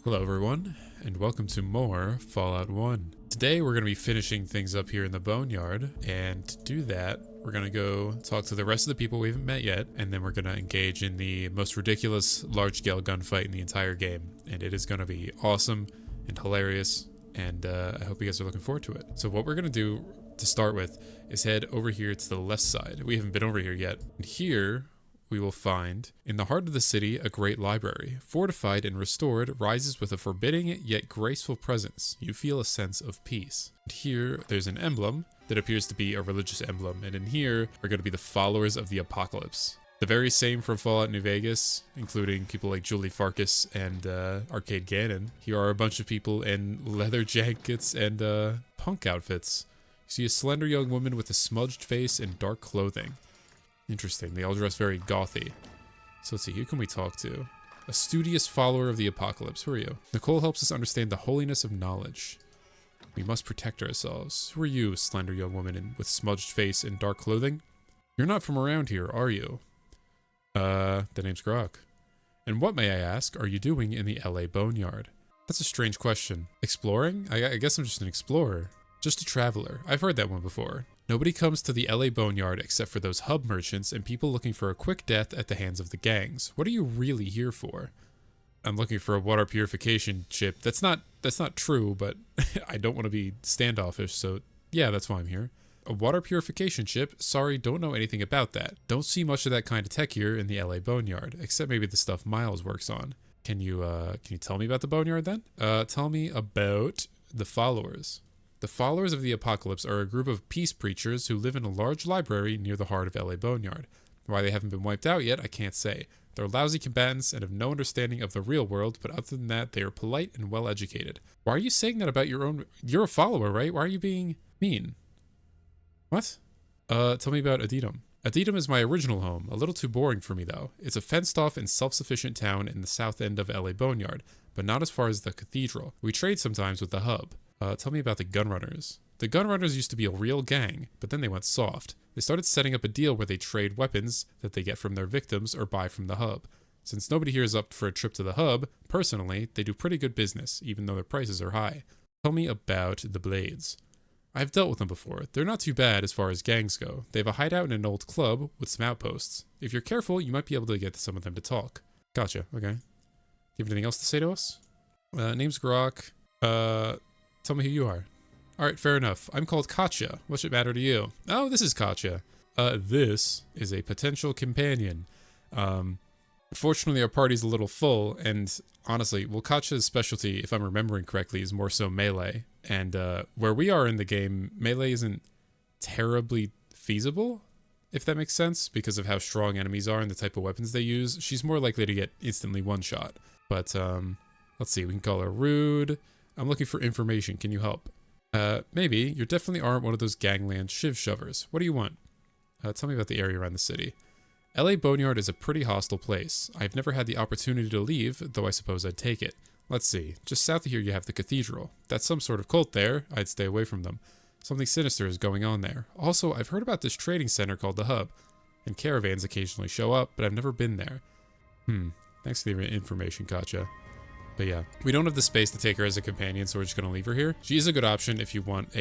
Hello everyone, and welcome to more Fallout 1. Today we're going to be finishing things up here in the Boneyard, and to do that, we're going to go talk to the rest of the people we haven't met yet, and then we're going to engage in the most ridiculous large-scale gunfight in the entire game. And it is going to be awesome and hilarious, and I hope you guys are looking forward to it. So what we're going to do to start with is head over here to the left side. We haven't been over here yet. And here we will find, in the heart of the city, a great library. Fortified and restored, rises with a forbidding yet graceful presence. You feel a sense of peace. And here, there's an emblem that appears to be a religious emblem, and in here are going to be the followers of the apocalypse. The very same from Fallout New Vegas, including people like Julie Farkas and Arcade Gannon. Here are a bunch of people in leather jackets and punk outfits. You see a slender young woman with a smudged face and dark clothing. Interesting, they all dress very gothy. So let's see, who can we talk to? A studious follower of the apocalypse. Who are you? Nicole helps us understand the holiness of knowledge. We must protect ourselves. Who are you, slender young woman with smudged face and dark clothing? You're not from around here, are you? The name's Grok. And what, may I ask, are you doing in the LA Boneyard? That's a strange question. Exploring? I guess I'm just an explorer. Just a traveler. I've heard that one before. Nobody comes to the LA Boneyard except for those hub merchants and people looking for a quick death at the hands of the gangs. What are you really here for? I'm looking for a water purification chip. That's not true, but I don't want to be standoffish, so yeah, that's why I'm here. A water purification chip? Sorry, don't know anything about that. Don't see much of that kind of tech here in the LA Boneyard, except maybe the stuff Miles works on. Can you tell me about the Boneyard then? Tell me about the followers. The followers of the apocalypse are a group of peace preachers who live in a large library near the heart of LA Boneyard. Why they haven't been wiped out yet, I can't say. They're lousy combatants and have no understanding of the real world, but other than that, they are polite and well educated. Why are you saying that about your own? You're a follower, right? Why are you being mean? What? Tell me about Adytum. Adytum is my original home, a little too boring for me though. It's a fenced-off and self-sufficient town in the south end of LA Boneyard, but not as far as the cathedral. We trade sometimes with the hub. Tell me about the Gunrunners. The Gunrunners used to be a real gang, but then they went soft. They started setting up a deal where they trade weapons that they get from their victims or buy from the hub. Since nobody here is up for a trip to the hub, personally, they do pretty good business, even though their prices are high. Tell me about the Blades. I've dealt with them before. They're not too bad as far as gangs go. They have a hideout in an old club with some outposts. If you're careful, you might be able to get some of them to talk. Gotcha, okay. You have anything else to say to us? Name's Grok. Tell me who you are. Alright, fair enough. I'm called Katja. What should matter to you? Oh, this is Katja. This is a potential companion. Unfortunately, our party's a little full, and honestly, well, Katja's specialty, if I'm remembering correctly, is more so melee. And where we are in the game, melee isn't terribly feasible, if that makes sense, because of how strong enemies are and the type of weapons they use. She's more likely to get instantly one-shot. But, let's see, we can call her Rude. I'm looking for information. Can you help? Maybe. You definitely aren't one of those gangland shiv-shovers. What do you want? Tell me about the area around the city. LA Boneyard is a pretty hostile place. I've never had the opportunity to leave, though I suppose I'd take it. Let's see. Just south of here you have the cathedral. That's some sort of cult there. I'd stay away from them. Something sinister is going on there. Also, I've heard about this trading center called the Hub, and caravans occasionally show up, but I've never been there. Thanks for the information, Katja. But yeah, we don't have the space to take her as a companion, so we're just going to leave her here. She is a good option if you want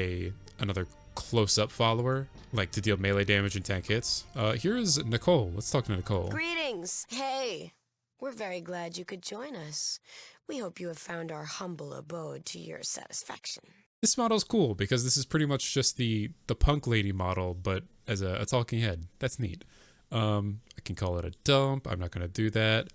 another close-up follower, like to deal melee damage and tank hits. Here is Nicole. Let's talk to Nicole. Greetings. Hey, we're very glad you could join us. We hope you have found our humble abode to your satisfaction. This model's cool because this is pretty much just the punk lady model, but as a talking head. That's neat. I can call it a dump. I'm not going to do that.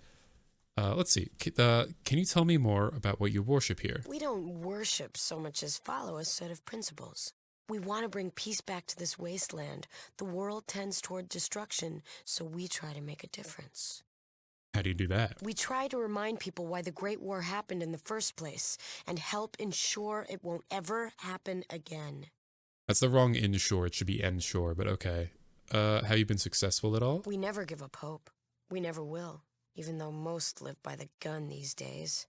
Let's see. Can you tell me more about what you worship here? We don't worship so much as follow a set of principles. We want to bring peace back to this wasteland. The world tends toward destruction, so we try to make a difference. How do you do that? We try to remind people why the Great War happened in the first place and help ensure it won't ever happen again. That's the wrong inshore. It should be endshore, but okay. Have you been successful at all? We never give up hope. We never will. Even though most live by the gun these days.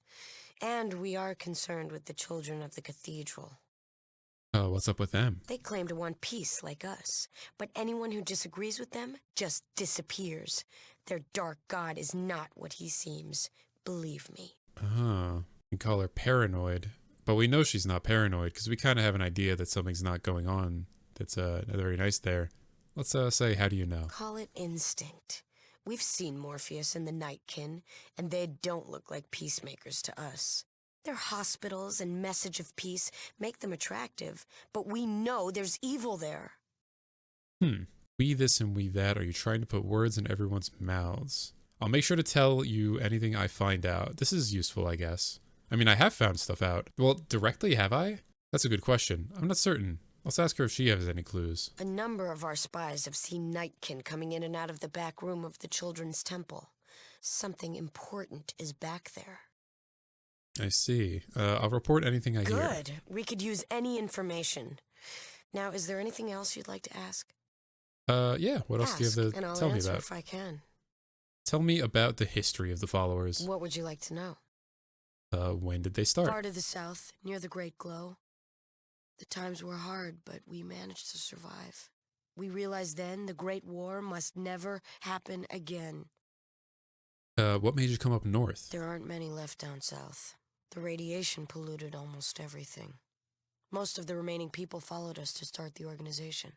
And we are concerned with the children of the cathedral. Oh, what's up with them? They claim to want peace like us, but anyone who disagrees with them just disappears. Their dark god is not what he seems, believe me. Oh, You can call her paranoid, but we know she's not paranoid because we kind of have an idea that something's not going on. That's very nice there. Let's say, how do you know? Call it instinct. We've seen Morpheus and the Nightkin, and they don't look like peacemakers to us. Their hospitals and message of peace make them attractive, but we know there's evil there. We this and we that. Are you trying to put words in everyone's mouths? I'll make sure to tell you anything I find out. This is useful, I guess. I mean, I have found stuff out. Well, directly, have I? That's a good question. I'm not certain. Let's ask her if she has any clues. A number of our spies have seen Nightkin coming in and out of the back room of the Children's Temple. Something important is back there. I see. I'll report anything I hear. Good. We could use any information. Now, is there anything else you'd like to ask? Yeah. What else do you have to and I'll tell me answer about? if I can. Tell me about the history of the followers. What would you like to know? When did they start? Far to the south, near the Great Glow. The times were hard, but we managed to survive. We realized then the Great War must never happen again. What made you come up north? There aren't many left down south. The radiation polluted almost everything. Most of the remaining people followed us to start the organization.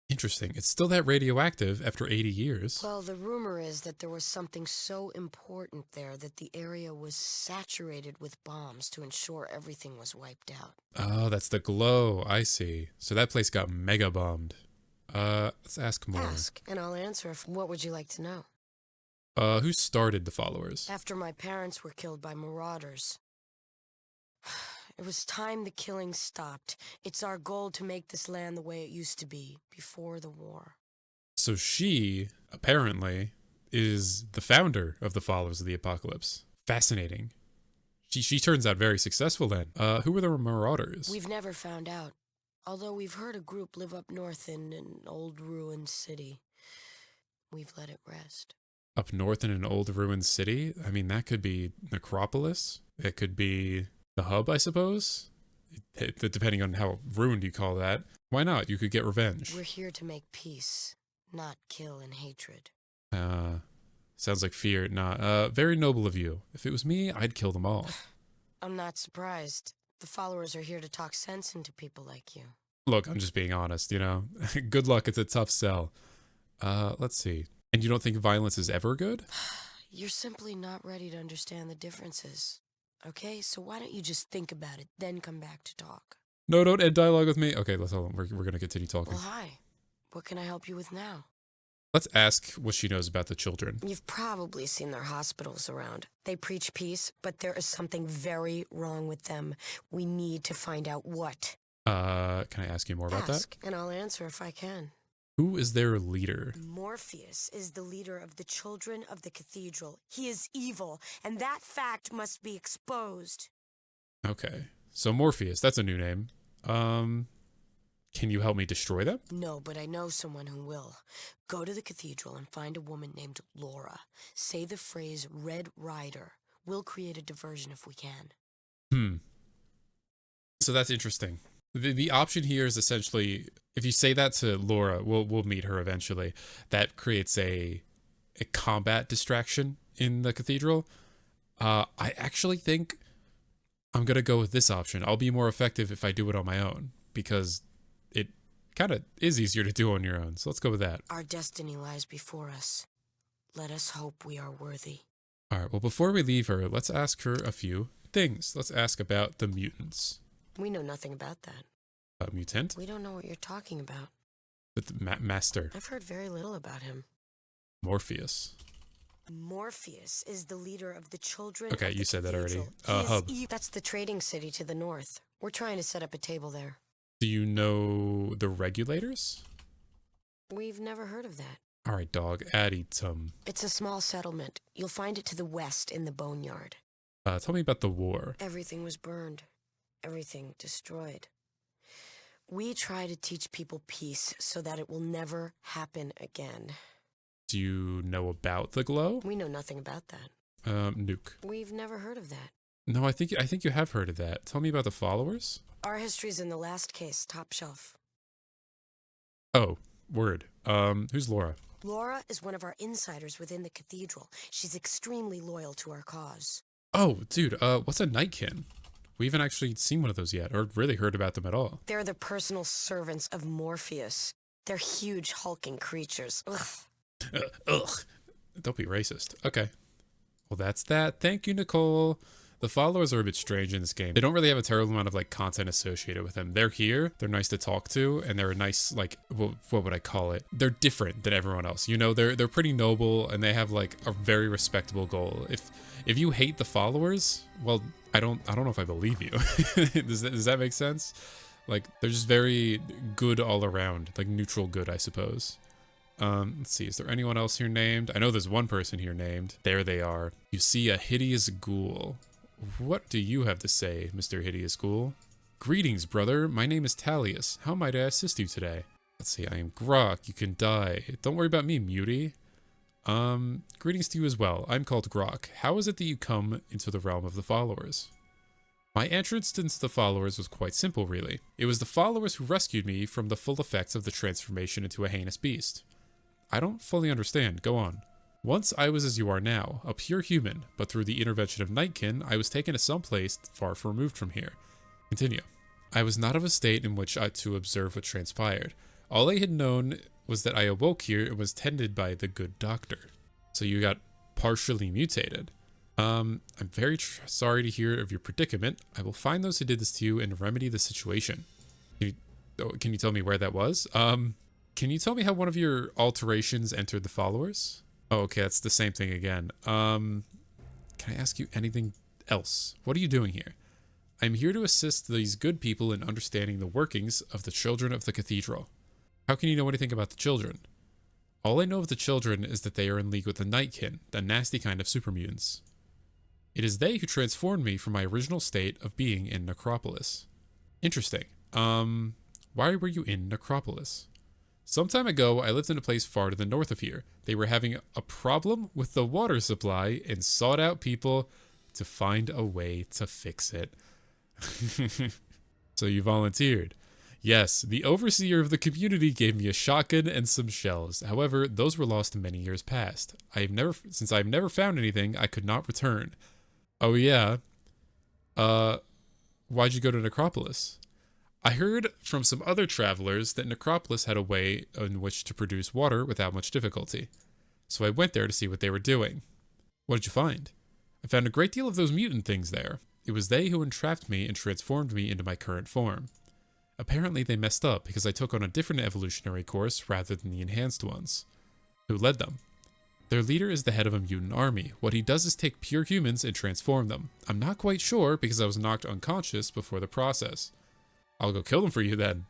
Interesting. It's still that radioactive after 80 years. Well, the rumor is that there was something so important there that the area was saturated with bombs to ensure everything was wiped out. Oh, that's the glow. I see. So that place got mega bombed. Let's ask more. Ask, and I'll answer. What would you like to know? Who started the followers? After my parents were killed by marauders. It was time the killing stopped. It's our goal to make this land the way it used to be, before the war. So she, apparently, is the founder of the Followers of the Apocalypse. Fascinating. She turns out very successful then. Who were the marauders? We've never found out. Although we've heard a group live up north in an old ruined city. We've let it rest. Up north in an old ruined city? I mean, that could be Necropolis. It could be the hub, I suppose? Depending on how ruined you call that. Why not? You could get revenge. We're here to make peace, not kill and hatred. Sounds like fear, not. Very noble of you. If it was me, I'd kill them all. I'm not surprised. The followers are here to talk sense into people like you. Look, I'm just being honest, you know? Good luck, it's a tough sell. Let's see. And you don't think violence is ever good? You're simply not ready to understand the differences. Okay, so why don't you just think about it, then come back to talk? No, don't end dialogue with me. Okay, let's hold on. We're going to continue talking. Well, hi. What can I help you with now? Let's ask what she knows about the children. You've probably seen their hospitals around. They preach peace, but there is something very wrong with them. We need to find out what. Can I ask you more about that? Ask, and I'll answer if I can. Who is their leader? Morpheus is the leader of the children of the cathedral. He is evil, and that fact must be exposed. Okay, so Morpheus, that's a new name. Can you help me destroy them? No, but I know someone who will. Go to the cathedral and find a woman named Laura. Say the phrase Red Rider. We'll create a diversion if we can. So that's interesting. The option here is essentially, if you say that to Laura, we'll meet her eventually. That creates a combat distraction in the cathedral. I actually think I'm gonna go with this option. I'll be more effective if I do it on my own, because it kind of is easier to do on your own. So let's go with that. Our destiny lies before us. Let us hope we are worthy. All right, well, before we leave her, let's ask her a few things. Let's ask about the mutants. We know nothing about that. Mutant? We don't know what you're talking about. But the master. I've heard very little about him. Morpheus. Morpheus is the leader of the children. Okay, of the you said that already. cathedral. Hub. That's the trading city to the north. We're trying to set up a table there. Do you know the regulators? We've never heard of that. All right, dog. Adytum. It's a small settlement. You'll find it to the west in the Boneyard. Tell me about the war. Everything was burned. Everything destroyed. We try to teach people peace so that it will never happen again. Do you know about the glow? We know nothing about that. Nuke. We've never heard of that. No, I think you have heard of that. Tell me about the followers. Our history's in the last case, top shelf. Oh, word. Who's Laura? Laura is one of our insiders within the cathedral. She's extremely loyal to our cause. Oh, dude, what's a nightkin? We haven't actually seen one of those yet, or really heard about them at all. They're the personal servants of Morpheus. They're huge, hulking creatures. Ugh. Ugh. Don't be racist. Okay. Well, that's that. Thank you, Nicole. The followers are a bit strange in this game. They don't really have a terrible amount of like content associated with them. They're here, they're nice to talk to, and they're a nice, like, what would I call it? They're different than everyone else. You know, they're pretty noble, and they have like a very respectable goal. If you hate the followers, well, I don't know if I believe you. Does that make sense? Like, they're just very good all around, like neutral good, I suppose. Let's see, is there anyone else here named? I know there's one person here named. There they are. You see a hideous ghoul. What do you have to say, Mr. Hideous Ghoul? Greetings, brother. My name is Talius. How might I assist you today? Let's see, I am Grok. You can die. Don't worry about me, mutie. Greetings to you as well. I'm called Grok. How is it that you come into the realm of the followers? My entrance into the followers was quite simple, really. It was the followers who rescued me from the full effects of the transformation into a heinous beast. I don't fully understand. Go on. Once I was as you are now, a pure human, but through the intervention of Nightkin, I was taken to some place far removed from here. Continue. I was not of a state in which to observe what transpired. All I had known was that I awoke here and was tended by the good doctor. So you got partially mutated. I'm very sorry to hear of your predicament. I will find those who did this to you and remedy the situation. Can you tell me where that was? Can you tell me how one of your alterations entered the followers? Oh, okay, that's the same thing again. Can I ask you anything else? What are you doing here? I'm here to assist these good people in understanding the workings of the children of the cathedral. How can you know anything about the children? All I know of the children is that they are in league with the Nightkin, the nasty kind of super mutants. It is they who transformed me from my original state of being in Necropolis. Interesting. Why were you in Necropolis? Some time ago, I lived in a place far to the north of here. They were having a problem with the water supply and sought out people to find a way to fix it. So you volunteered. Yes, the overseer of the community gave me a shotgun and some shells. However, those were lost many years past. Since I've never found anything, I could not return. Oh yeah. Why'd you go to Necropolis? I heard from some other travelers that Necropolis had a way in which to produce water without much difficulty. So I went there to see what they were doing. What did you find? I found a great deal of those mutant things there. It was they who entrapped me and transformed me into my current form. Apparently they messed up because I took on a different evolutionary course rather than the enhanced ones. Who led them? Their leader is the head of a mutant army. What he does is take pure humans and transform them. I'm not quite sure because I was knocked unconscious before the process. I'll go kill them for you then.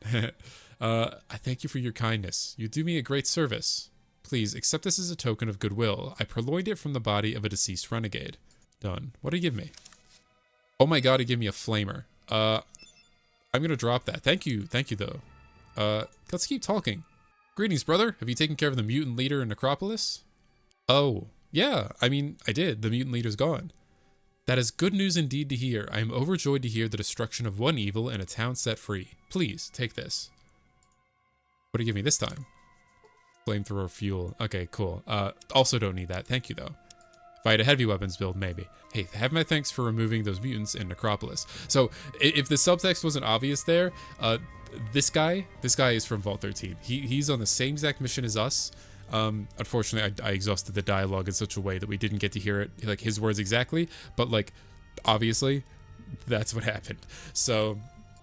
I thank you for your kindness. You do me a great service. Please accept this as a token of goodwill. I purloined it from the body of a deceased renegade. Done. What did he give me? Oh my god, he gave me a flamer. I'm gonna drop that. Thank you though. Let's keep talking. Greetings, brother. Have you taken care of the mutant leader in Necropolis? Oh, yeah. I mean, I did. The mutant leader's gone. That is good news indeed to hear. I am overjoyed to hear the destruction of one evil and a town set free. Please, take this. What do you give me this time? Flamethrower fuel. Okay, cool. Also don't need that. Thank you, though. If I had a heavy weapons build, maybe. Hey, have my thanks for removing those mutants in Necropolis. So, if the subtext wasn't obvious there, this guy is from Vault 13. He's on the same exact mission as us. Unfortunately, I exhausted the dialogue in such a way that we didn't get to hear it, like, his words exactly, but, like, obviously, that's what happened. So,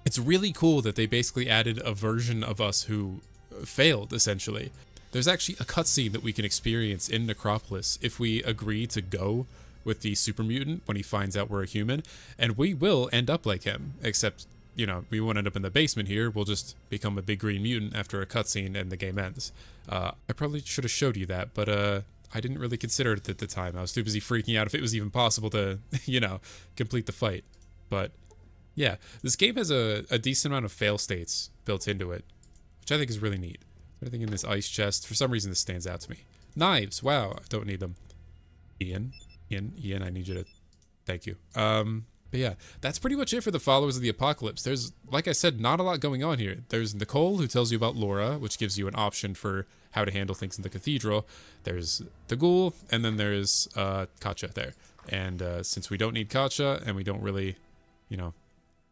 it's really cool that they basically added a version of us who failed, essentially. There's actually a cutscene that we can experience in Necropolis if we agree to go with the super mutant when he finds out we're a human, and we will end up like him, except, you know, we won't end up in the basement here. We'll just become a big green mutant after a cutscene and the game ends. I probably should have showed you that, but I didn't really consider it at the time. I was too busy freaking out if it was even possible to, you know, complete the fight. But yeah, this game has a decent amount of fail states built into it, which I think is really neat. Anything in this ice chest? For some reason, this stands out to me. Knives. Wow, I don't need them. Ian, I need you to... Thank you. But yeah, that's pretty much it for the followers of the apocalypse. There's, like I said, not a lot going on here. There's Nicole, who tells you about Laura, which gives you an option for how to handle things in the cathedral. There's the ghoul, and then there's Katja there. And since we don't need Katja and we don't really,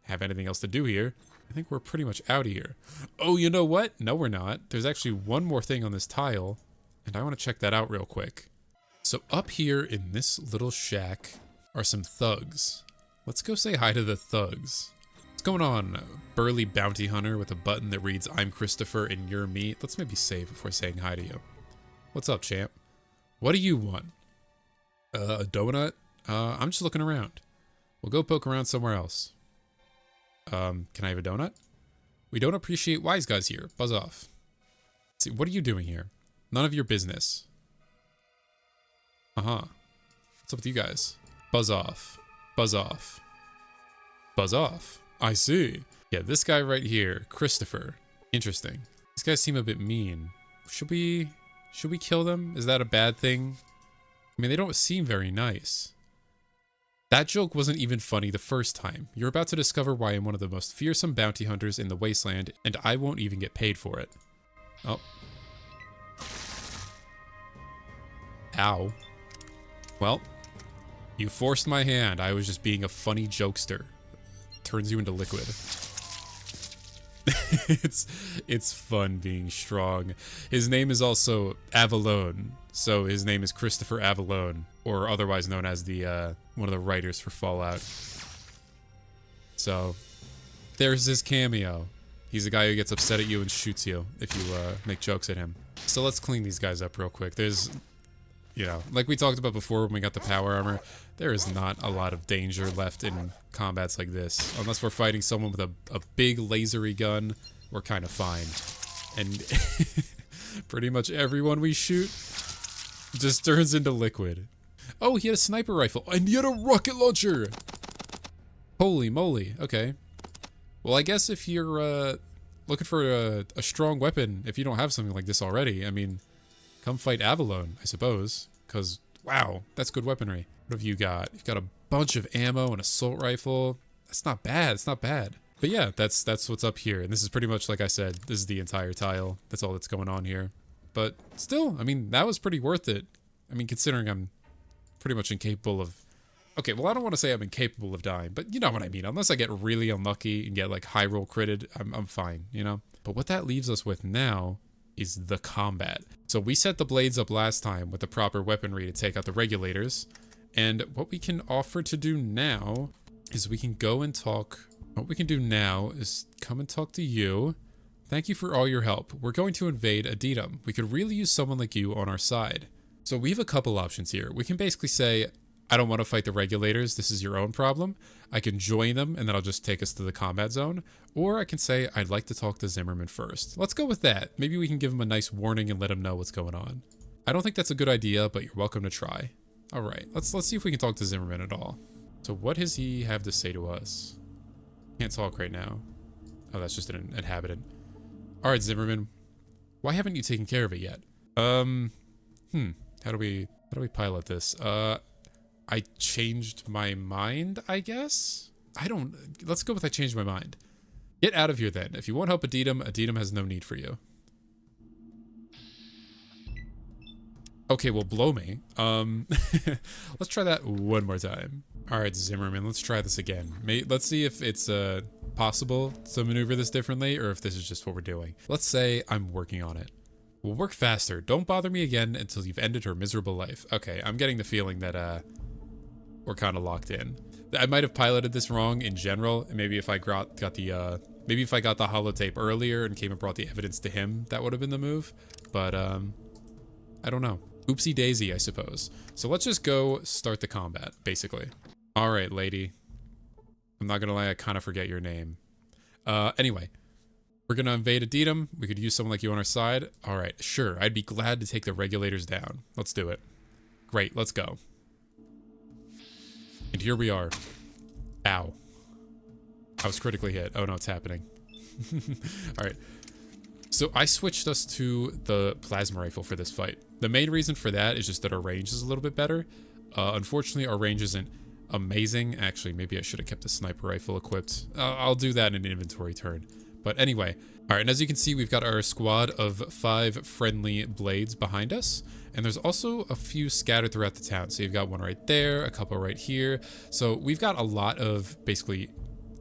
have anything else to do here, I think we're pretty much out of here. Oh, you know what? No, we're not. There's actually one more thing on this tile, and I want to check that out real quick. So up here in this little shack are some thugs. Let's go say hi to the thugs. What's going on, burly bounty hunter with a button that reads, "I'm Christopher and you're me"? Let's maybe save before saying hi to you. What's up, champ? What do you want? A donut? I'm just looking around. We'll go poke around somewhere else. Can I have a donut? We don't appreciate wise guys here. Buzz off. Let's see, what are you doing here? None of your business. Uh-huh. What's up with you guys? Buzz off. Buzz off. Buzz off. I see. Yeah, this guy right here, Christopher. Interesting. These guys seem a bit mean. Should we kill them? Is that a bad thing? I mean, they don't seem very nice. That joke wasn't even funny the first time. You're about to discover why I'm one of the most fearsome bounty hunters in the wasteland, and I won't even get paid for it. Oh. Ow. Well, you forced my hand. I was just being a funny jokester. Turns you into liquid. It's fun being strong. His name is also Avalone, so his name is Christopher Avalone, or otherwise known as the one of the writers for Fallout. So there's his cameo. He's a guy who gets upset at you and shoots you if you make jokes at him. So let's clean these guys up real quick. There's, like we talked about before when we got the power armor, there is not a lot of danger left in combats like this. Unless we're fighting someone with a big lasery gun, we're kind of fine. And pretty much everyone we shoot just turns into liquid. Oh, he had a sniper rifle, and he had a rocket launcher! Holy moly, okay. Well, I guess if you're looking for a strong weapon, if you don't have something like this already, I mean, come fight Avalone, I suppose. Because, wow, that's good weaponry. What have you got? You've got a bunch of ammo, an assault rifle. That's not bad, it's not bad. But yeah, that's what's up here. And this is pretty much, like I said, this is the entire tile. That's all that's going on here. But still, I mean, that was pretty worth it. I mean, considering I'm pretty much incapable of... Okay, well, I don't want to say I'm incapable of dying, but you know what I mean. Unless I get really unlucky and get, like, high roll critted, I'm fine, But what that leaves us with now is the combat. So we set the blades up last time with the proper weaponry to take out the regulators. And what we can offer to do now is we can go and talk... What we can do now is come and talk to you. Thank you for all your help. We're going to invade Adytum. We could really use someone like you on our side. So we have a couple options here. We can basically say, I don't want to fight the regulators. This is your own problem. I can join them and that'll just take us to the combat zone. Or I can say, I'd like to talk to Zimmerman first. Let's go with that. Maybe we can give him a nice warning and let him know what's going on. I don't think that's a good idea, but you're welcome to try. All right, let's see if we can talk to Zimmerman at all. So what does he have to say to us? Can't talk right now. Oh, that's just an inhabitant. All right, Zimmerman. Why haven't you taken care of it yet? How do we pilot this? I changed my mind, I guess? Let's go with I changed my mind. Get out of here then. If you won't help Adytum, Adytum has no need for you. Okay, well, blow me. Let's try that one more time. All right, Zimmerman, let's try this again. Let's see if it's possible to maneuver this differently or if this is just what we're doing. Let's say I'm working on it. We'll work faster. Don't bother me again until you've ended her miserable life. Okay, I'm getting the feeling that we're kind of locked in. I might have piloted this wrong in general. Maybe if I got the holotape earlier and came and brought the evidence to him, that would have been the move. But I don't know. Oopsie daisy, I suppose. So let's just go start the combat, basically. All right, lady. I'm not gonna lie, I kind of forget your name. Anyway, we're gonna invade Adytum. We could use someone like you on our side. All right, sure. I'd be glad to take the regulators down. Let's do it. Great, let's go. And here we are. Ow. I was critically hit. Oh no, it's happening. All right. So I switched us to the plasma rifle for this fight. The main reason for that is just that our range is a little bit better. Unfortunately, our range isn't amazing. Actually, maybe I should have kept the sniper rifle equipped. I'll do that in an inventory turn. But anyway, all right, and as you can see, we've got our squad of 5 friendly blades behind us. And there's also a few scattered throughout the town. So you've got one right there, a couple right here. So we've got a lot of basically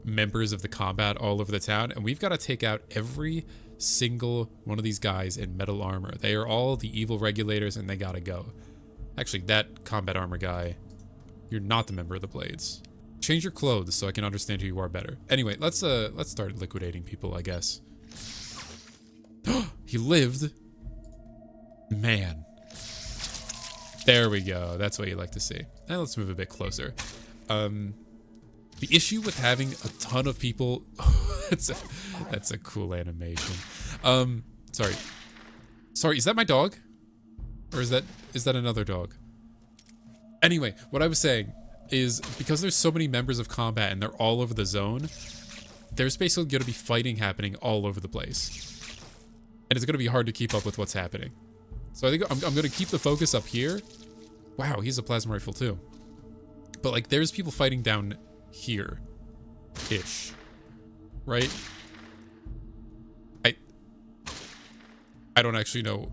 members of the combat all over the town. And we've got to take out every single one of these guys in metal armor. They are all the evil regulators and they got to go. Actually, that combat armor guy, you're not the member of the blades. Change your clothes so I can understand who you are better. Anyway, let's start liquidating people, I guess. He lived. Man. There we go. That's what you like to see. Now let's move a bit closer. The issue with having a ton of people... that's a cool animation. Sorry, is that my dog? Or is that another dog? Anyway, what I was saying is because there's so many members of combat and they're all over the zone, there's basically going to be fighting happening all over the place. And it's going to be hard to keep up with what's happening. So I think I'm going to keep the focus up here. Wow, he's a plasma rifle too. But like there's people fighting down here-ish. Right? I don't actually know.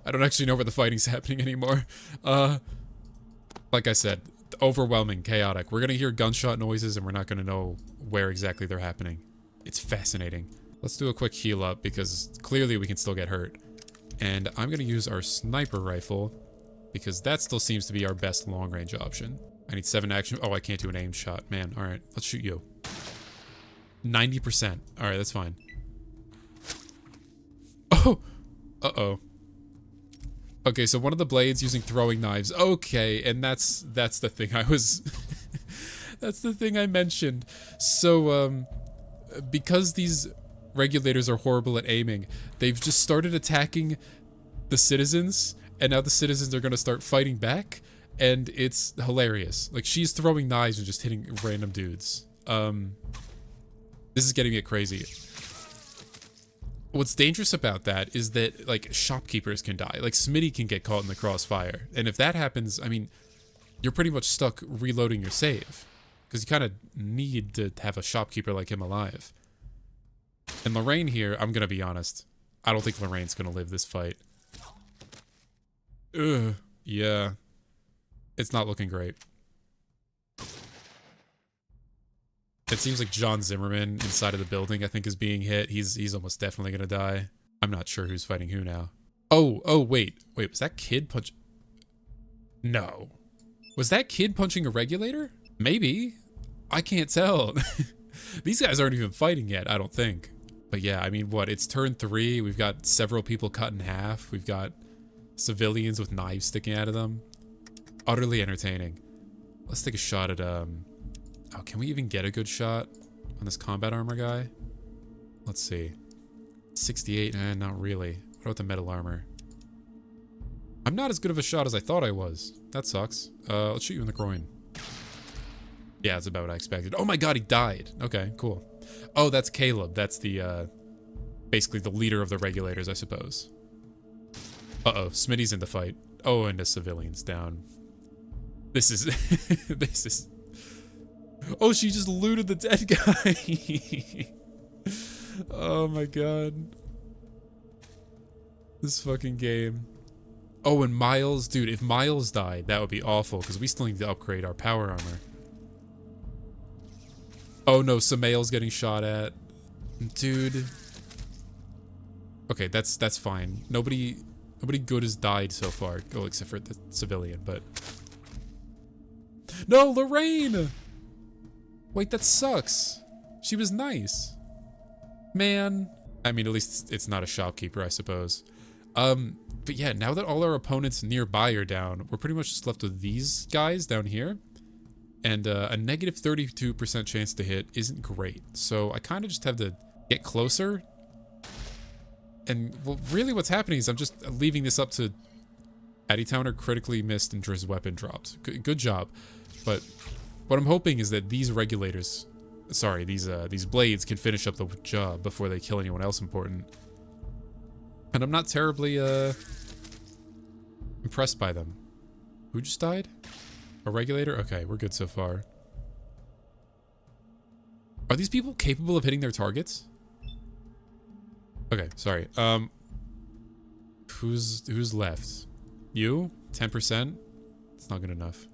I don't actually know where the fighting's happening anymore. Like I said, overwhelming, chaotic. We're going to hear gunshot noises and we're not going to know where exactly they're happening. It's fascinating. Let's do a quick heal up because clearly we can still get hurt. And I'm going to use our sniper rifle because that still seems to be our best long-range option. I need 7 action. Oh, I can't do an aimed shot. Man, all right. Let's shoot you. 90%. All right, that's fine. Oh! Uh-oh. Okay, so one of the blades using throwing knives. Okay, and that's the thing I was... that's the thing I mentioned. So, because these regulators are horrible at aiming, they've just started attacking the citizens, and now the citizens are going to start fighting back, and it's hilarious. Like, she's throwing knives and just hitting random dudes. This is getting me crazy. What's dangerous about that is that, like, shopkeepers can die. Like, Smitty can get caught in the crossfire. And if that happens, I mean, you're pretty much stuck reloading your save. Because you kind of need to have a shopkeeper like him alive. And Lorraine here, I'm going to be honest. I don't think Lorraine's going to live this fight. Ugh. Yeah. It's not looking great. It seems like John Zimmerman inside of the building, I think, is being hit. He's almost definitely going to die. I'm not sure who's fighting who now. Oh, wait. Wait, was that kid punch... No. Was that kid punching a regulator? Maybe. I can't tell. These guys aren't even fighting yet, I don't think. But yeah, I mean, what? It's turn 3. We've got several people cut in half. We've got civilians with knives sticking out of them. Utterly entertaining. Let's take a shot at, Oh, can we even get a good shot on this combat armor guy? Let's see. 68, not really. What about the metal armor? I'm not as good of a shot as I thought I was. That sucks. Let's shoot you in the groin. Yeah, that's about what I expected. Oh my god, he died. Okay, cool. Oh, that's Caleb. That's the, basically the leader of the regulators, I suppose. Uh-oh, Smitty's in the fight. Oh, and the civilian's down. This is... this is... Oh, she just looted the dead guy. Oh my god. This fucking game. Oh, and Miles. Dude, if Miles died, that would be awful, because we still need to upgrade our power armor. Oh no, Samael's getting shot at. Dude. Okay, that's fine. Nobody good has died so far. Oh, except for the civilian, but... No, Lorraine! Wait, that sucks. She was nice. Man. I mean, at least it's not a shopkeeper, I suppose. But yeah, now that all our opponents nearby are down, we're pretty much just left with these guys down here. And a negative 32% chance to hit isn't great. So I kind of just have to get closer. And well, really what's happening is I'm just leaving this up to Adytum or critically missed and Driz weapon dropped. Good job. But what I'm hoping is that these regulators, sorry, these blades can finish up the job before they kill anyone else important. And I'm not terribly impressed by them. Who just died? A regulator? Okay, we're good so far. Are these people capable of hitting their targets? Okay, sorry. Who's left? You? 10%? It's not good enough.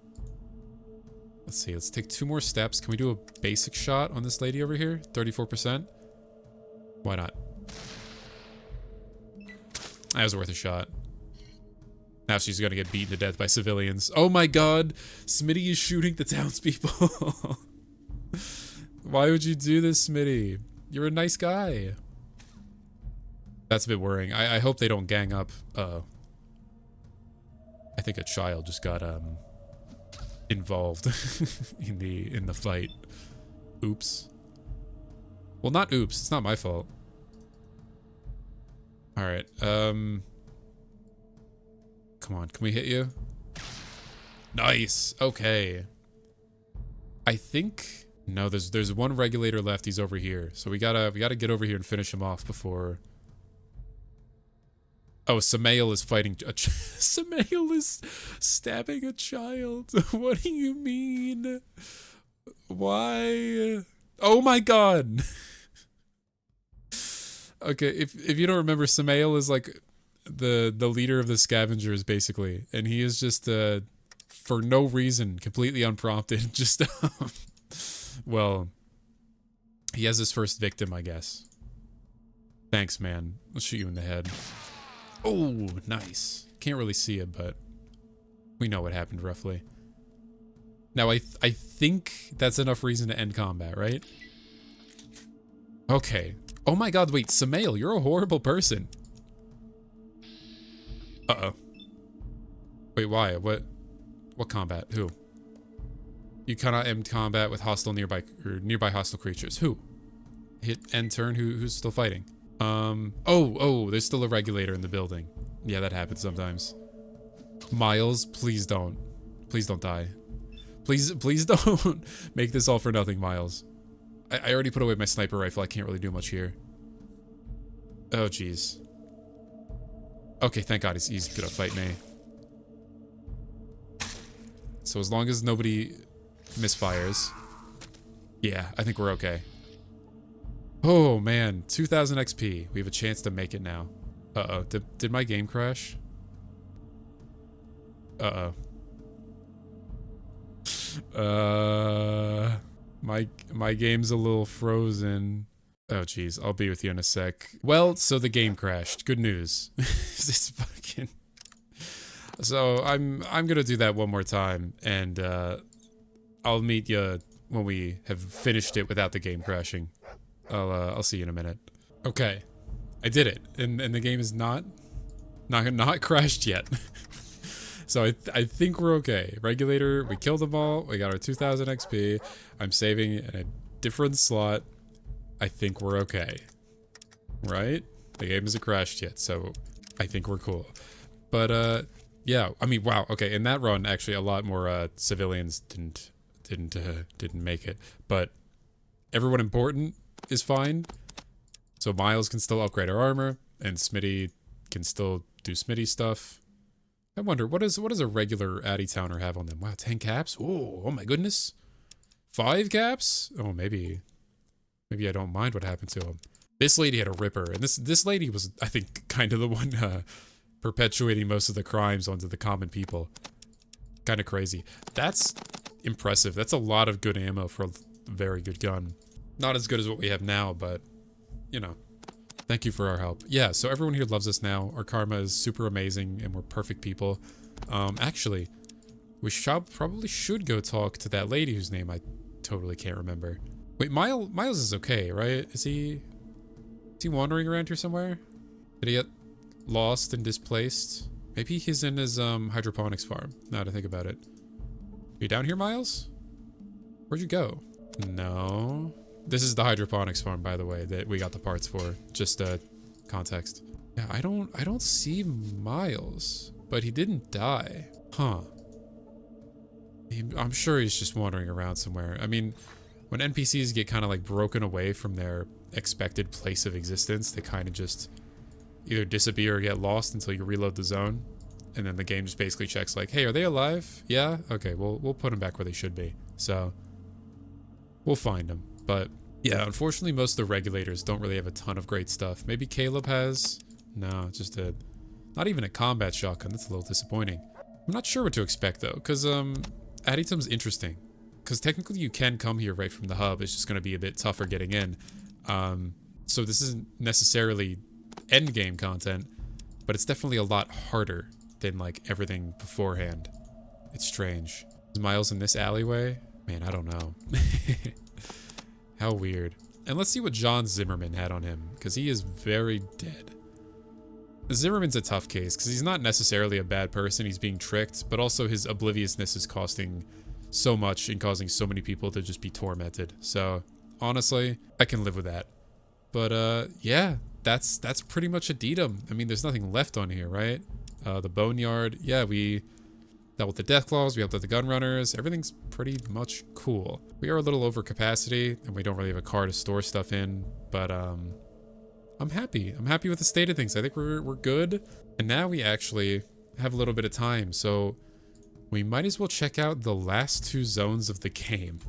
Let's see, let's take 2 more steps. Can we do a basic shot on this lady over here? 34%? Why not? That was worth a shot. Now she's gonna get beaten to death by civilians. Oh my god! Smitty is shooting the townspeople! Why would you do this, Smitty? You're a nice guy. That's a bit worrying. I hope they don't gang up. I think a child just got involved in the fight. Oops. Well, not oops. It's not my fault. All right. Come on. Can we hit you? Nice. Okay. I think no. There's one regulator left. He's over here. So we gotta get over here and finish him off before. Oh, Samael is fighting. Samael is stabbing a child. What do you mean? Why? Oh my god. Okay, if you don't remember, Samael is like the leader of the scavengers, basically, and he is just for no reason, completely unprompted, just well, he has his first victim, I guess. Thanks, man. I'll shoot you in the head. Oh, nice. Can't really see it, but we know what happened roughly. Now, I think that's enough reason to end combat, right? Okay. Oh my god, wait, Samael, you're a horrible person. Uh-oh. Wait, why? What combat? Who? You cannot end combat with hostile nearby hostile creatures. Who? Hit end turn. Who's still fighting? Oh, there's still a regulator in the building. Yeah, that happens sometimes. Miles, please don't die. Please don't make this all for nothing, Miles. I already put away my sniper rifle. I can't really do much here. Oh, jeez. Okay, thank God he's gonna fight me. So as long as nobody misfires. Yeah, I think we're okay. Oh man, 2000 XP. We have a chance to make it now. Uh-oh, did my game crash? Uh-oh. My game's a little frozen. Oh jeez, I'll be with you in a sec. Well, so the game crashed. Good news. This fucking... So I'm gonna do that one more time, and I'll meet you when we have finished it without the game crashing. I'll see you in a minute. Okay, I did it, and the game is not crashed yet. So I think we're okay. Regulator, we killed them all. We got our 2000 XP. I'm saving in a different slot. I think we're okay, right? The game hasn't crashed yet, so I think we're cool. But yeah, I mean, wow. Okay, in that run, actually, a lot more civilians didn't make it, but everyone important is fine. So Miles can still upgrade our armor, and Smitty can still do Smitty stuff. I wonder, what does a regular Adytowner have on them? Wow, 10 caps? Oh my goodness. 5 caps? Oh, maybe I don't mind what happened to him. This lady had a ripper, and this lady was, I think, kind of the one perpetuating most of the crimes onto the common people. Kind of crazy. That's impressive. That's a lot of good ammo for a very good gun. Not as good as what we have now, but, you know. Thank you for our help. Yeah, so everyone here loves us now. Our karma is super amazing, and we're perfect people. Actually, we probably should go talk to that lady whose name I totally can't remember. Wait, Miles is okay, right? Is he wandering around here somewhere? Did he get lost and displaced? Maybe he's in his hydroponics farm, now that I think about it. Are you down here, Miles? Where'd you go? No. This is the hydroponics farm, by the way, that we got the parts for. Just context. Yeah, I don't see Miles, but he didn't die. Huh. I'm sure he's just wandering around somewhere. I mean, when NPCs get kind of like broken away from their expected place of existence, they kind of just either disappear or get lost until you reload the zone. And then the game just basically checks like, hey, are they alive? Yeah? Okay, we'll put them back where they should be. So, we'll find them. But Yeah, unfortunately, most of the regulators don't really have a ton of great stuff. Maybe Caleb has? No, just a... Not even a combat shotgun. That's a little disappointing. I'm not sure what to expect, though, because, Adytum's interesting. Because technically you can come here right from the hub. It's just going to be a bit tougher getting in. So this isn't necessarily endgame content, but it's definitely a lot harder than, like, everything beforehand. It's strange. Is Miles in this alleyway? Man, I don't know. How weird. And let's see what John Zimmerman had on him, because he is very dead. Zimmerman's a tough case, because he's not necessarily a bad person. He's being tricked, but also his obliviousness is costing so much and causing so many people to just be tormented. So, honestly, I can live with that. But, yeah, that's pretty much Adytum. I mean, there's nothing left on here, right? The Boneyard, yeah, we dealt with the Deathclaws, we helped out the Gunrunners. Everything's pretty much cool. We are a little over capacity, and we don't really have a car to store stuff in, but, I'm happy. I'm happy with the state of things. I think we're good. And now we actually have a little bit of time, so we might as well check out the last 2 zones of the game.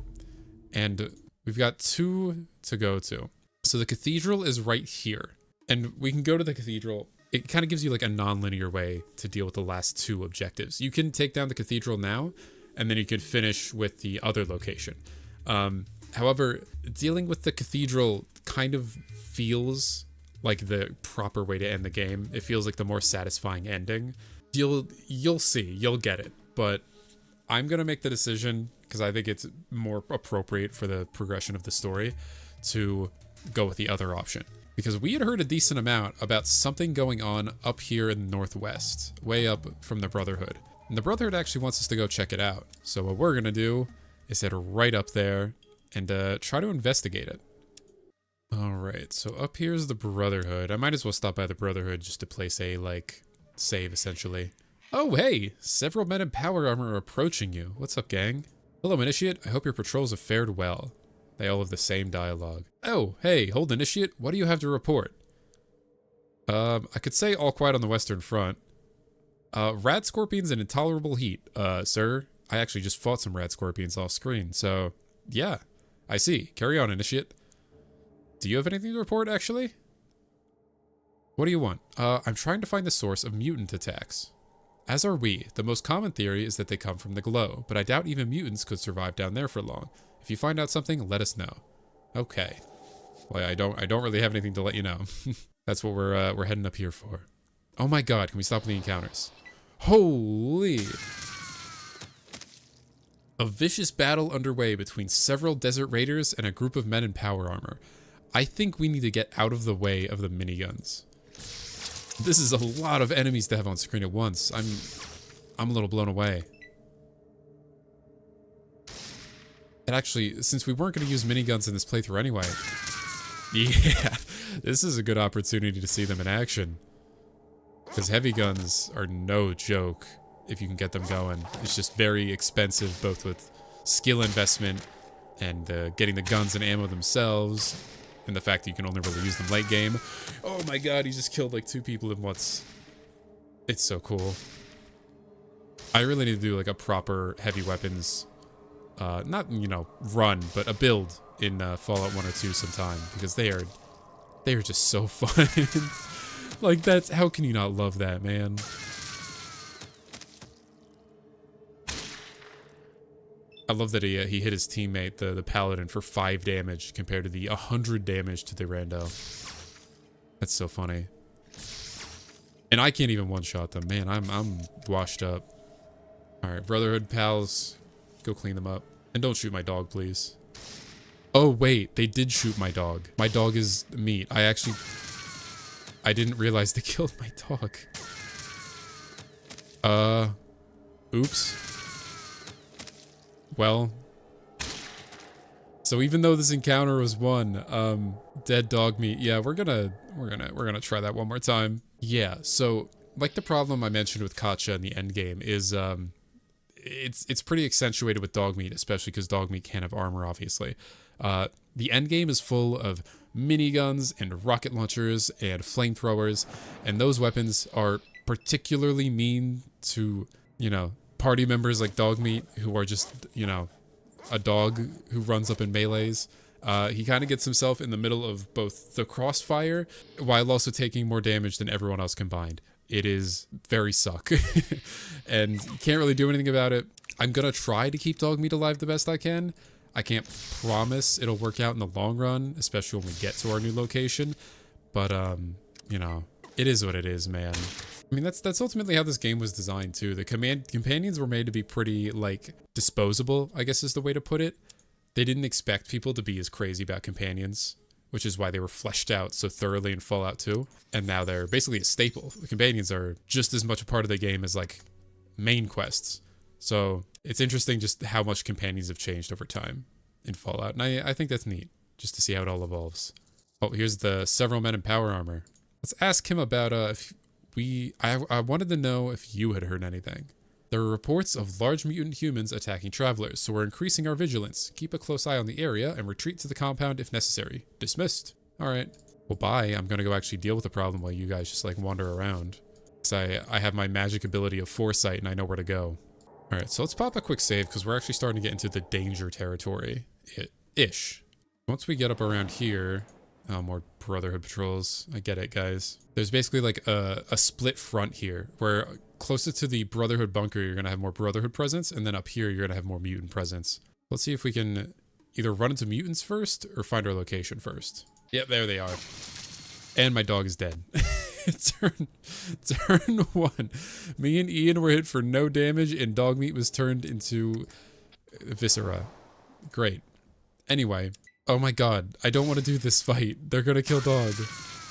And we've got 2 to go to. So the cathedral is right here. And we can go to the cathedral. It kind of gives you like a non-linear way to deal with the last 2 objectives. You can take down the cathedral now, and then you can finish with the other location. However, dealing with the cathedral kind of feels like the proper way to end the game. It feels like the more satisfying ending. You'll see, you'll get it. But I'm gonna make the decision, because I think it's more appropriate for the progression of the story, to go with the other option. Because we had heard a decent amount about something going on up here in the northwest, way up from the Brotherhood. And the Brotherhood actually wants us to go check it out. So what we're gonna do is head right up there and try to investigate it. Alright, so up here's the Brotherhood. I might as well stop by the Brotherhood just to place a, like, save, essentially. Oh, hey! Several men in power armor are approaching you. What's up, gang? Hello, Initiate. I hope your patrols have fared well. They all have the same dialogue. Oh, hey, hold Initiate. What do you have to report? I could say all quiet on the Western Front. Rad scorpions and intolerable heat. Sir, I actually just fought some rad scorpions off screen, so, yeah. I see. Carry on, Initiate. Do you have anything to report, actually? What do you want? I'm trying to find the source of mutant attacks. As are we. The most common theory is that they come from the glow, but I doubt even mutants could survive down there for long. If you find out something, let us know. Okay. Well, I don't really have anything to let you know. That's what we're heading up here for. Oh my god, can we stop with the encounters? Holy! A vicious battle underway between several desert raiders and a group of men in power armor. I think we need to get out of the way of the miniguns. This is a lot of enemies to have on screen at once. I'm a little blown away. And actually, since we weren't going to use miniguns in this playthrough anyway, yeah, this is a good opportunity to see them in action. Because heavy guns are no joke if you can get them going. It's just very expensive, both with skill investment and getting the guns and ammo themselves. And the fact that you can only really use them late game. Oh my god, he just killed like 2 people at once. It's so cool. I really need to do like a proper heavy weapons, not, you know, run, but a build in Fallout 1 or 2 sometime. Because they are just so fun. Like that's, how can you not love that, man? I love that he hit his teammate, the paladin, for 5 damage compared to the 100 damage to the rando. That's so funny. And I can't even one-shot them. Man, I'm washed up. Alright, Brotherhood pals, go clean them up. And don't shoot my dog, please. Oh, wait, they did shoot my dog. My dog is meat. I didn't realize they killed my dog. Oops. Well, so even though this encounter was won, dead dog meat. Yeah, we're gonna try that one more time. Yeah, so like the problem I mentioned with Katja in the end game is it's pretty accentuated with dog meat, especially because dog meat can't have armor, obviously. The end game is full of miniguns and rocket launchers and flamethrowers, and those weapons are particularly mean to, you know, party members like Dogmeat, who are just, you know, a dog who runs up in melees. He kind of gets himself in the middle of both the crossfire while also taking more damage than everyone else combined. It is very suck. And you can't really do anything about it. I'm gonna try to keep dog meat alive the best I can. I can't promise it'll work out in the long run, especially when we get to our new location. But, you know, it is what it is, man. I mean, that's ultimately how this game was designed, too. The companions were made to be pretty, like, disposable, I guess is the way to put it. They didn't expect people to be as crazy about companions, which is why they were fleshed out so thoroughly in Fallout 2. And now they're basically a staple. The companions are just as much a part of the game as, like, main quests. So it's interesting just how much companions have changed over time in Fallout. And I think that's neat, just to see how it all evolves. Oh, here's the several men in power armor. Let's ask him about if I wanted to know if you had heard anything. There are reports of large mutant humans attacking travelers, so we're increasing our vigilance. Keep a close eye on the area and retreat to the compound if necessary. Dismissed. All right. Well, bye. I'm going to go actually deal with the problem while you guys just like wander around. Because I have my magic ability of foresight and I know where to go. All right, so let's pop a quick save because we're actually starting to get into the danger territory. Ish. Once we get up around here, more Brotherhood patrols. I get it, guys. There's basically like a split front here where closer to the Brotherhood bunker, you're going to have more Brotherhood presence. And then up here, you're going to have more mutant presence. Let's see if we can either run into mutants first or find our location first. Yep, there they are. And my dog is dead. Turn 1. Me and Ian were hit for no damage and dog meat was turned into viscera. Great. Anyway. Oh my god. I don't want to do this fight. They're gonna kill dog.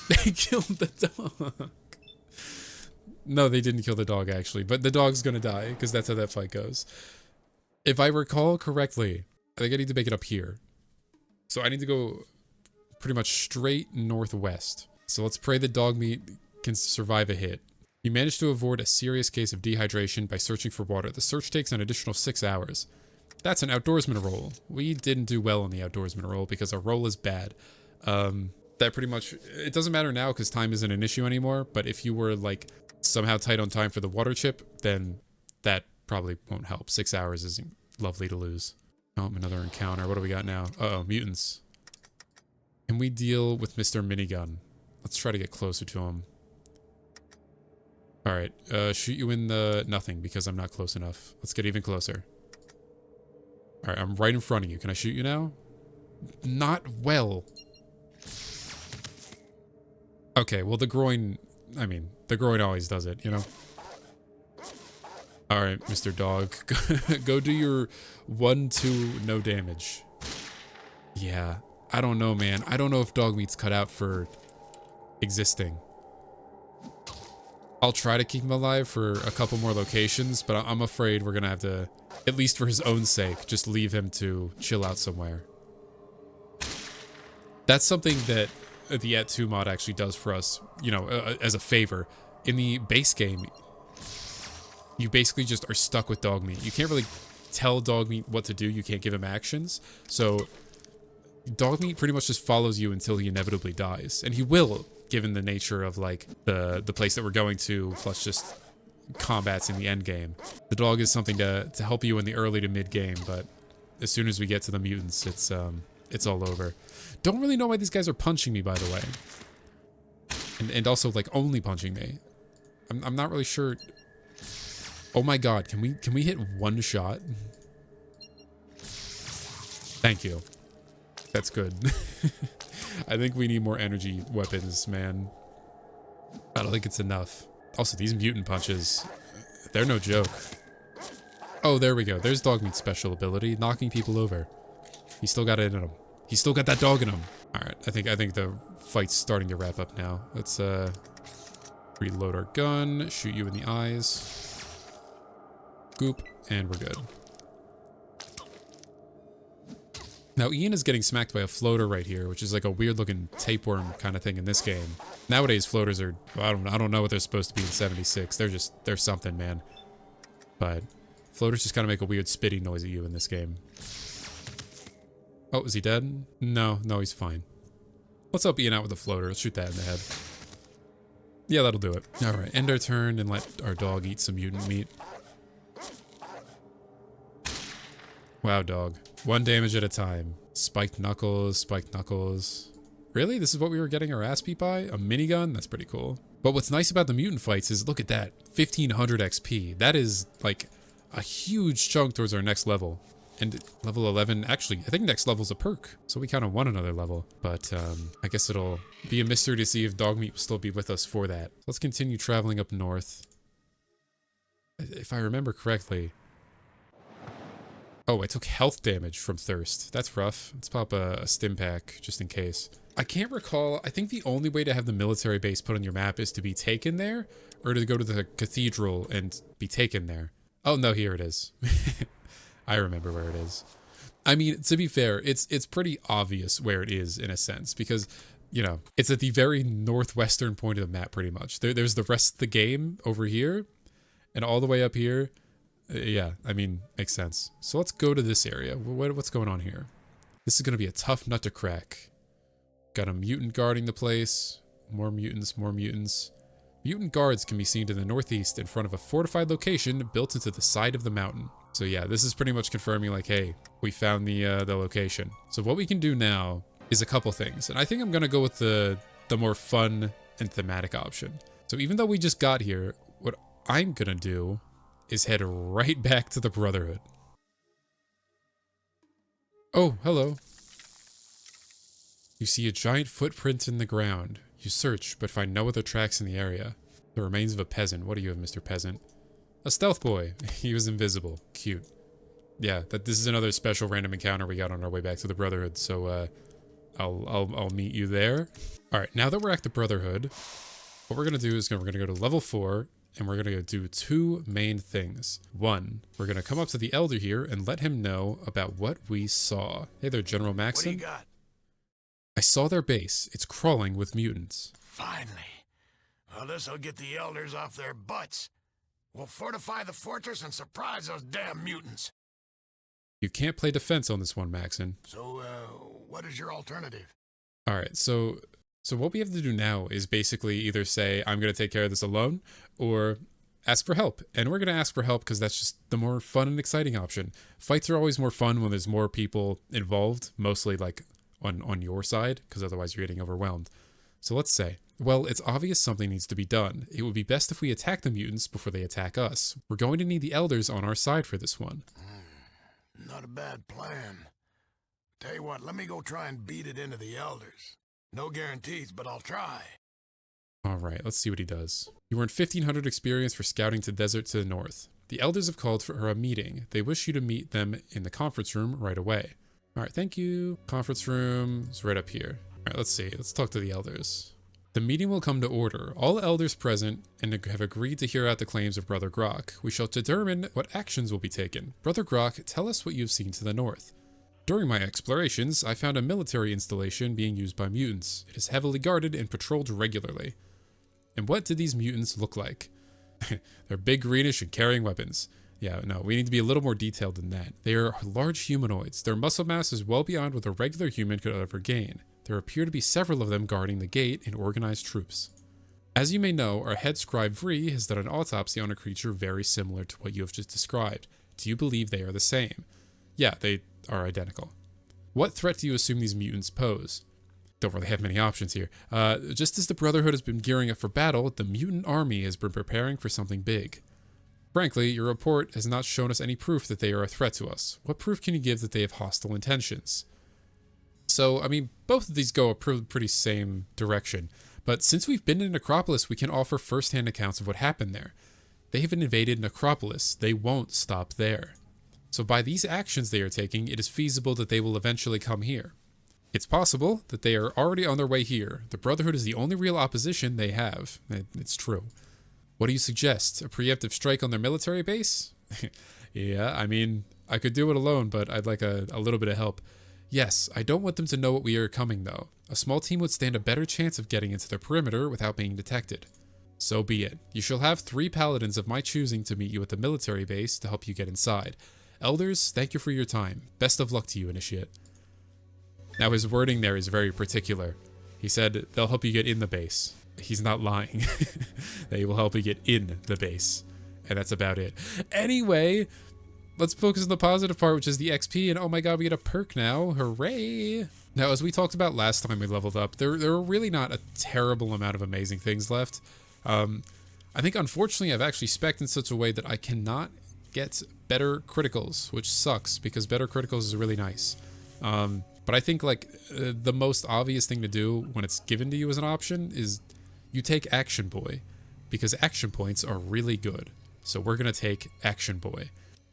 They killed the dog. No, they didn't kill the dog actually. But the dog's gonna die because that's how that fight goes. If I recall correctly, I think I need to make it up here. So I need to go pretty much straight northwest. So let's pray the dog meat can survive a hit. You managed to avoid a serious case of dehydration by searching for water. The search takes an additional 6 hours. That's an outdoorsman roll. We didn't do well on the outdoorsman roll because our roll is bad. That pretty much, it doesn't matter now because time isn't an issue anymore, but if you were like somehow tight on time for the water chip, then that probably won't help. 6 hours isn't lovely to lose. Oh, another encounter. What do we got now? Uh-oh, mutants. Can we deal with Mr. Minigun? Let's try to get closer to him. All right, shoot you in the nothing because I'm not close enough. Let's get even closer. All right, I'm right in front of you. Can I shoot you now? Not well. Okay, well the groin always does it, you know? All right, Mr. Dog, go do your 1-2 no damage. Yeah, I don't know, man. I don't know if dog meat's cut out for existing. I'll try to keep him alive for a couple more locations, but I'm afraid we're gonna have to, at least for his own sake, just leave him to chill out somewhere. That's something that the @2 mod actually does for us, you know, as a favor. In the base game, you basically just are stuck with dog meat. You can't really tell dog meat what to do. You can't give him actions. So dog meat pretty much just follows you until he inevitably dies. And he will, given the nature of like the place that we're going to, plus just combats in the end game. The dog is something to help you in the early to mid game, but as soon as we get to the mutants, it's all over. Don't really know why these guys are punching me, by the way. And also like only punching me. I'm not really sure. Oh my god, can we hit one shot? Thank you. That's good. I think we need more energy weapons, man. I don't think it's enough. Also, these mutant punches, they're no joke. Oh, there we go. There's dog meat's special ability, knocking people over. He's still got it in him. He's still got that dog in him. All right, I think the fight's starting to wrap up now. Let's reload our gun, shoot you in the eyes. Goop, and we're good. Now, Ian is getting smacked by a floater right here, which is like a weird-looking tapeworm kind of thing in this game. Nowadays, floaters are, I don't know what they're supposed to be in 76. They're something, man. But floaters just kind of make a weird spitty noise at you in this game. Oh, is he dead? No, he's fine. Let's help Ian out with the floater. Let's shoot that in the head. Yeah, that'll do it. All right, end our turn and let our dog eat some mutant meat. Wow, dog. 1 damage at a time. Spiked knuckles, spiked knuckles. Really? This is what we were getting our ass beat by? A minigun? That's pretty cool. But what's nice about the mutant fights is, look at that. 1500 XP. That is like a huge chunk towards our next level. And level 11, actually, I think next level's a perk. So we kind of won another level. But I guess it'll be a mystery to see if Dogmeat will still be with us for that. Let's continue traveling up north. If I remember correctly. Oh, I took health damage from thirst. That's rough. Let's pop a stim pack just in case. I can't recall. I think the only way to have the military base put on your map is to be taken there or to go to the cathedral and be taken there. Oh, no, here it is. I remember where it is. I mean, to be fair, it's pretty obvious where it is in a sense because, you know, it's at the very northwestern point of the map pretty much. There's the rest of the game over here and all the way up here. Yeah, I mean, makes sense. So let's go to this area. What's going on here? This is going to be a tough nut to crack. Got a mutant guarding the place. More mutants, more mutants. Mutant guards can be seen to the northeast in front of a fortified location built into the side of the mountain. So yeah, this is pretty much confirming like, hey, we found the location. So what we can do now is a couple things. And I think I'm going to go with the more fun and thematic option. So even though we just got here, what I'm going to do is head right back to the Brotherhood. Oh, hello. You see a giant footprint in the ground. You search, but find no other tracks in the area. The remains of a peasant. What do you have, Mr. Peasant? A stealth boy. He was invisible. Cute. Yeah, this is another special random encounter we got on our way back to the Brotherhood, so I'll meet you there. All right, now that we're at the Brotherhood, what we're gonna do is we're gonna go to level 4, and we're gonna do two main things. One, we're gonna come up to the Elder here and let him know about what we saw. Hey there, General Maxon. What do you got? I saw their base. It's crawling with mutants. Finally. Well, this'll get the elders off their butts. We'll fortify the fortress and surprise those damn mutants. You can't play defense on this one, Maxon. So, what is your alternative? All right, so what we have to do now is basically either say, I'm going to take care of this alone, or ask for help. And we're going to ask for help because that's just the more fun and exciting option. Fights are always more fun when there's more people involved, mostly like on your side, because otherwise you're getting overwhelmed. So let's say, well, it's obvious something needs to be done. It would be best if we attack the mutants before they attack us. We're going to need the elders on our side for this one. Not a bad plan. Tell you what, let me go try and beat it into the elders. No guarantees, but I'll try. All right, let's see what he does. You earned 1,500 experience for scouting to desert to the north. The elders have called for a meeting. They wish you to meet them in the conference room right away. All right, thank you. Conference room is right up here. All right, let's see. Let's talk to the elders. The meeting will come to order. All elders present and have agreed to hear out the claims of Brother Grok. We shall determine what actions will be taken. Brother Grok, tell us what you've seen to the north. During my explorations, I found a military installation being used by mutants. It is heavily guarded and patrolled regularly. And what did these mutants look like? They're big, greenish, and carrying weapons. Yeah, no, we need to be a little more detailed than that. They are large humanoids. Their muscle mass is well beyond what a regular human could ever gain. There appear to be several of them guarding the gate in organized troops. As you may know, our head scribe Vree has done an autopsy on a creature very similar to what you have just described. Do you believe they are the same? Yeah, they are identical. What threat do you assume these mutants pose? Don't really have many options here. Just as the Brotherhood has been gearing up for battle, the mutant army has been preparing for something big. Frankly, your report has not shown us any proof that they are a threat to us. What proof can you give that they have hostile intentions? So, I mean, both of these go a pretty same direction. But since we've been in Necropolis, we can offer first-hand accounts of what happened there. They have invaded Necropolis. They won't stop there. So by these actions they are taking, it is feasible that they will eventually come here. It's possible that they are already on their way here. The Brotherhood is the only real opposition they have. It's true. What do you suggest? A preemptive strike on their military base? Yeah, I mean, I could do it alone, but I'd like a little bit of help. Yes, I don't want them to know what we are coming, though. A small team would stand a better chance of getting into their perimeter without being detected. So be it. You shall have 3 paladins of my choosing to meet you at the military base to help you get inside. Elders, thank you for your time. Best of luck to you, Initiate. Now, his wording there is very particular. He said they'll help you get in the base. He's not lying. They will help you get in the base. And that's about it. Anyway, let's focus on the positive part, which is the XP, and oh my god, we get a perk now. Hooray! Now, as we talked about last time we leveled up, there are really not a terrible amount of amazing things left. I think, unfortunately, I've actually spec'd in such a way that I cannot get better criticals, which sucks, because better criticals is really nice. But I think, like, the most obvious thing to do when it's given to you as an option is you take Action Boy, because action points are really good. So we're going to take Action Boy.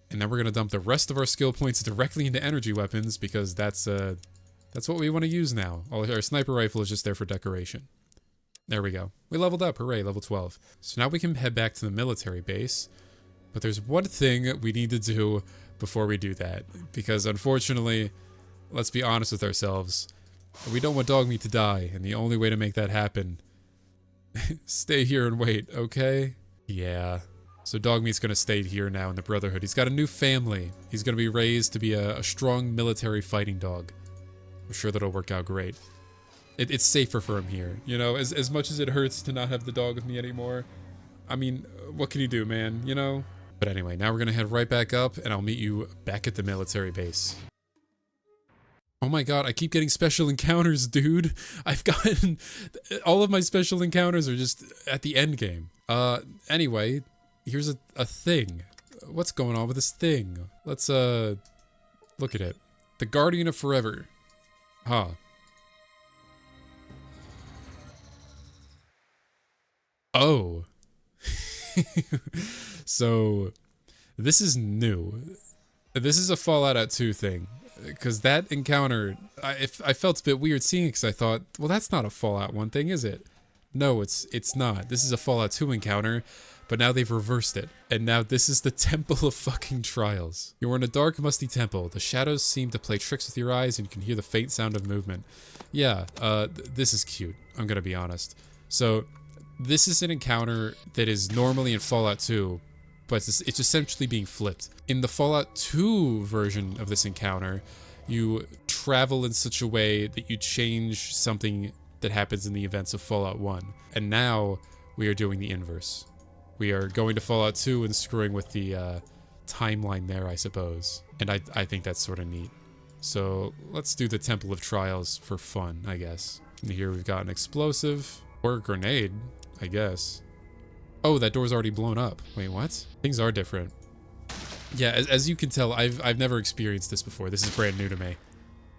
And then we're going to dump the rest of our skill points directly into energy weapons, because that's what we want to use now. Our sniper rifle is just there for decoration. There we go. We leveled up. Hooray, level 12. So now we can head back to the military base. But there's one thing we need to do before we do that. Because unfortunately, let's be honest with ourselves, we don't want Dogmeat to die. And the only way to make that happen, stay here and wait, okay? Yeah. So Dogmeat's going to stay here now in the Brotherhood. He's got a new family. He's going to be raised to be a strong military fighting dog. I'm sure that'll work out great. It's safer for him here. You know, as much as it hurts to not have the dog with me anymore. I mean, what can you do, man? You know? But anyway, now we're going to head right back up, and I'll meet you back at the military base. Oh my god, I keep getting special encounters, dude. I've gotten... all of my special encounters are just at the end game. Anyway, here's a thing. What's going on with this thing? Let's, look at it. The Guardian of Forever. Huh. Oh. So, this is new. This is a Fallout 2 thing. Because that encounter, I felt a bit weird seeing it, because I thought, well, that's not a Fallout 1 thing, is it? No, it's not. This is a Fallout 2 encounter, but now they've reversed it. And now this is the Temple of fucking Trials. You're in a dark, musty temple. The shadows seem to play tricks with your eyes, and you can hear the faint sound of movement. Yeah, this is cute, I'm gonna be honest. So, this is an encounter that is normally in Fallout 2, but it's essentially being flipped. In the Fallout 2 version of this encounter, you travel in such a way that you change something that happens in the events of Fallout 1. And now, we are doing the inverse. We are going to Fallout 2 and screwing with the timeline there, I suppose. And I think that's sort of neat. So, let's do the Temple of Trials for fun, I guess. And here we've got an explosive, or a grenade, I guess. Oh, that door's already blown up. Wait, what? Things are different. Yeah, as you can tell, I've never experienced this before. This is brand new to me.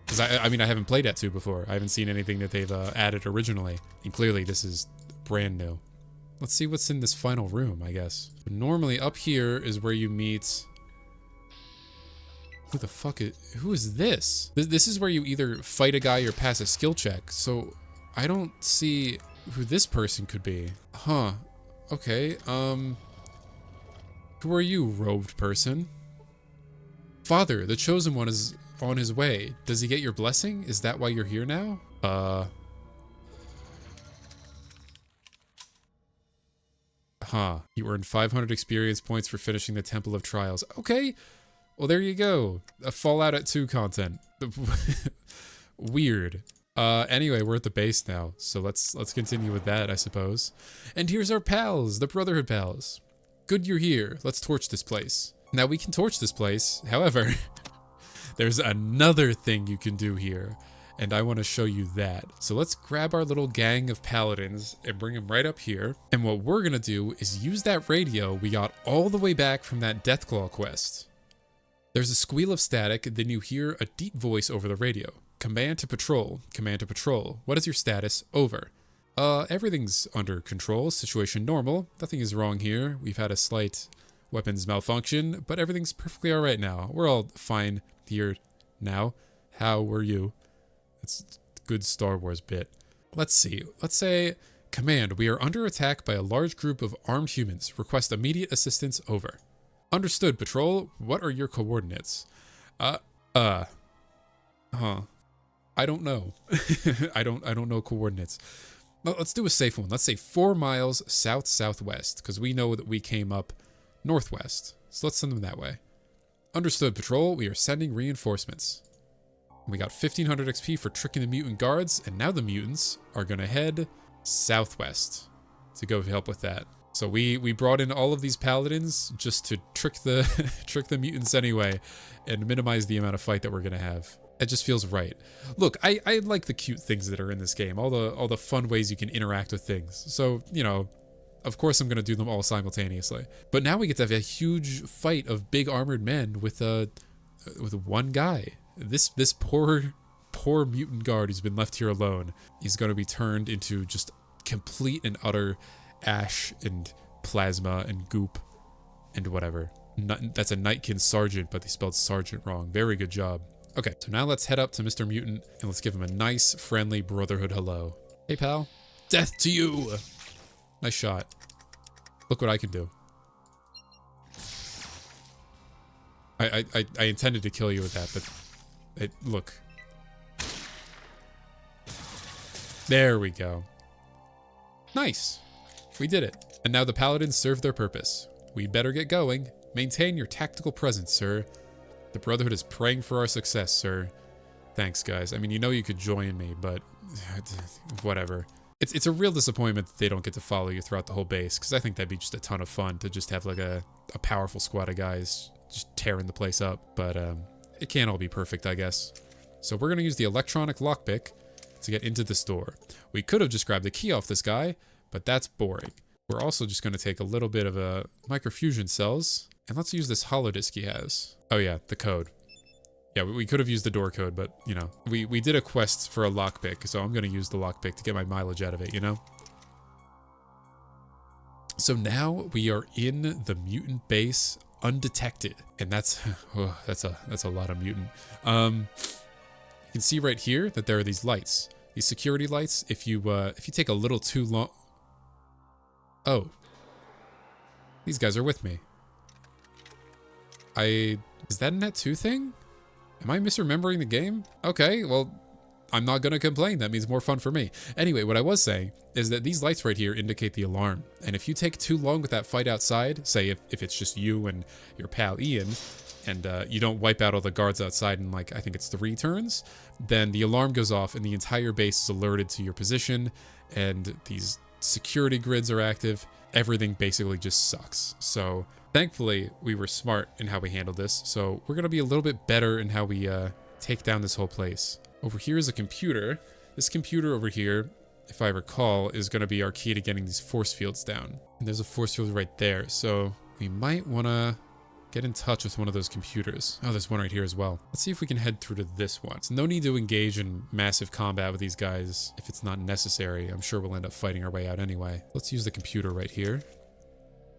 Because, I mean, I haven't played at 2 before. I haven't seen anything that they've added originally. And clearly, this is brand new. Let's see what's in this final room, I guess. Normally, up here is where you meet... Who the fuck is... Who is this? This is where you either fight a guy or pass a skill check. So, I don't see who this person could be. Huh. Okay, who are you, robed person? Father, the chosen one is on his way. Does he get your blessing? Is that why you're here now? Huh. You earned 500 experience points for finishing the Temple of Trials. Okay. Well, there you go. A Fallout 2 content. Weird. Anyway, we're at the base now, so let's continue with that, I suppose. And here's our pals, the Brotherhood pals. Good you're here. Let's torch this place. Now, we can torch this place. However, there's another thing you can do here, and I want to show you that. So let's grab our little gang of paladins and bring them right up here. And what we're going to do is use that radio we got all the way back from that Deathclaw quest. There's a squeal of static, then you hear a deep voice over the radio. Command to patrol. Command to patrol. What is your status? Over. Everything's under control. Situation normal. Nothing is wrong here. We've had a slight weapons malfunction, but everything's perfectly alright now. We're all fine here now. How were you? That's a good Star Wars bit. Let's see. Let's say, Command, we are under attack by a large group of armed humans. Request immediate assistance. Over. Understood, patrol. What are your coordinates? Huh. I don't know. I don't know coordinates. Well, let's do a safe one. Let's say 4 miles south-southwest, because we know that we came up northwest. So let's send them that way. Understood, patrol. We are sending reinforcements. We got 1500 XP for tricking the mutant guards, and now the mutants are going to head southwest to go help with that. So we brought in all of these paladins just to trick the trick the mutants anyway, and minimize the amount of fight that we're gonna have. It just feels right. Look, I like the cute things that are in this game, all the fun ways you can interact with things. So, you know, of course I'm gonna do them all simultaneously. But now we get to have a huge fight of big armored men with one guy. This poor mutant guard who's been left here alone. He's gonna be turned into just complete and utter ash and plasma and goop and whatever. That's a Nightkin Sergeant, but they spelled Sergeant wrong. Very good job. Okay, so now let's head up to Mr. Mutant and let's give him a nice, friendly Brotherhood hello. Hey, pal. Death to you! Nice shot. Look what I can do. I intended to kill you with that, but look. There we go. Nice. We did it. And now the paladins serve their purpose. We'd better get going. Maintain your tactical presence, sir. The Brotherhood is praying for our success, sir. Thanks, guys. I mean, you know you could join me, but whatever. It's a real disappointment that they don't get to follow you throughout the whole base, because I think that'd be just a ton of fun to just have like a powerful squad of guys just tearing the place up. But it can't all be perfect, I guess. So we're going to use the electronic lockpick to get into this door. We could have just grabbed the key off this guy, but that's boring. We're also just going to take a little bit of a microfusion cells, and let's use this holodisk he has. Oh yeah, the code. Yeah, we could have used the door code, but, you know, we did a quest for a lockpick, so I'm going to use the lockpick to get my mileage out of it, you know? So now we are in the mutant base undetected, and that's a lot of mutant. You can see right here that there are these lights, these security lights. If you take a little too long, oh, these guys are with me. Is that a net 2 thing? Am I misremembering the game? Okay, well, I'm not gonna complain. That means more fun for me. Anyway, what I was saying is that these lights right here indicate the alarm. And if you take too long with that fight outside, say if it's just you and your pal Ian, and you don't wipe out all the guards outside in, like, I think it's 3 turns, then the alarm goes off and the entire base is alerted to your position, and these security grids are active. Everything basically just sucks. So thankfully we were smart in how we handled this, so we're gonna be a little bit better in how we take down this whole place. Over here is a computer. This computer over here, if I recall, is gonna be our key to getting these force fields down. And there's a force field right there, so we might wanna get in touch with one of those computers. Oh, there's one right here as well. Let's see if we can head through to this one. There's no need to engage in massive combat with these guys if it's not necessary. I'm sure we'll end up fighting our way out anyway. Let's use the computer right here.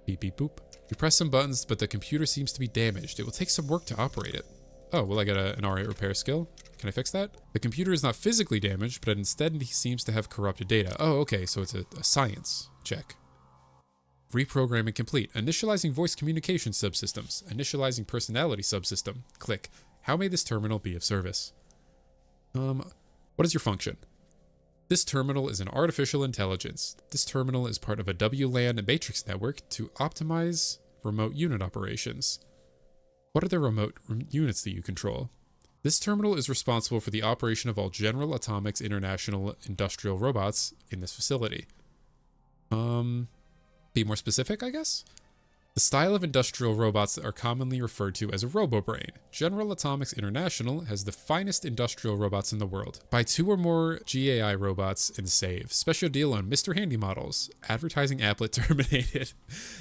Beep, beep, boop. You press some buttons, but the computer seems to be damaged. It will take some work to operate it. Oh, well, I got an R8 repair skill. Can I fix that? The computer is not physically damaged, but instead he seems to have corrupted data. Oh, okay, so it's a science check. Reprogramming complete. Initializing voice communication subsystems. Initializing personality subsystem. Click. How may this terminal be of service? What is your function? This terminal is an artificial intelligence. This terminal is part of a WLAN matrix network to optimize remote unit operations. What are the remote units that you control? This terminal is responsible for the operation of all General Atomics International industrial robots in this facility. Be more specific, I guess? The style of industrial robots that are commonly referred to as a robo-brain. General Atomics International has the finest industrial robots in the world. Buy 2 or more GAI robots and save. Special deal on Mr. Handy models. Advertising applet terminated.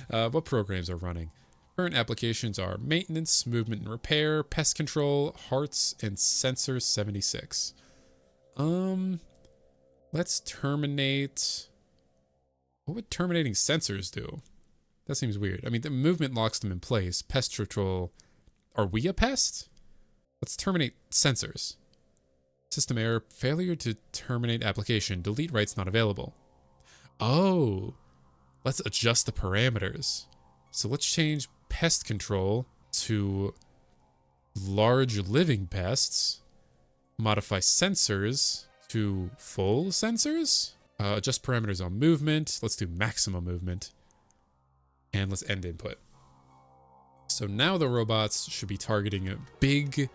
What programs are running? Current applications are maintenance, movement and repair, pest control, hearts, and sensor 76. Let's terminate. What would terminating sensors do? That seems weird. I mean, the movement locks them in place. Pest control. Are we a pest? Let's terminate sensors. System error. Failure to terminate application. Delete rights not available. Oh. Let's adjust the parameters. So let's change pest control to large living pests. Modify sensors to full sensors. Adjust parameters on movement. Let's do maximum movement. And let's end input. So now the robots should be targeting big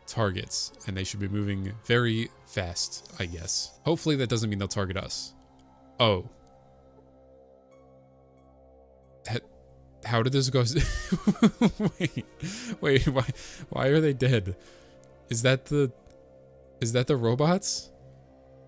targets, and they should be moving very fast, I guess. Hopefully that doesn't mean they'll target us. Oh. How did this go? Wait, why are they dead? Is that the robots?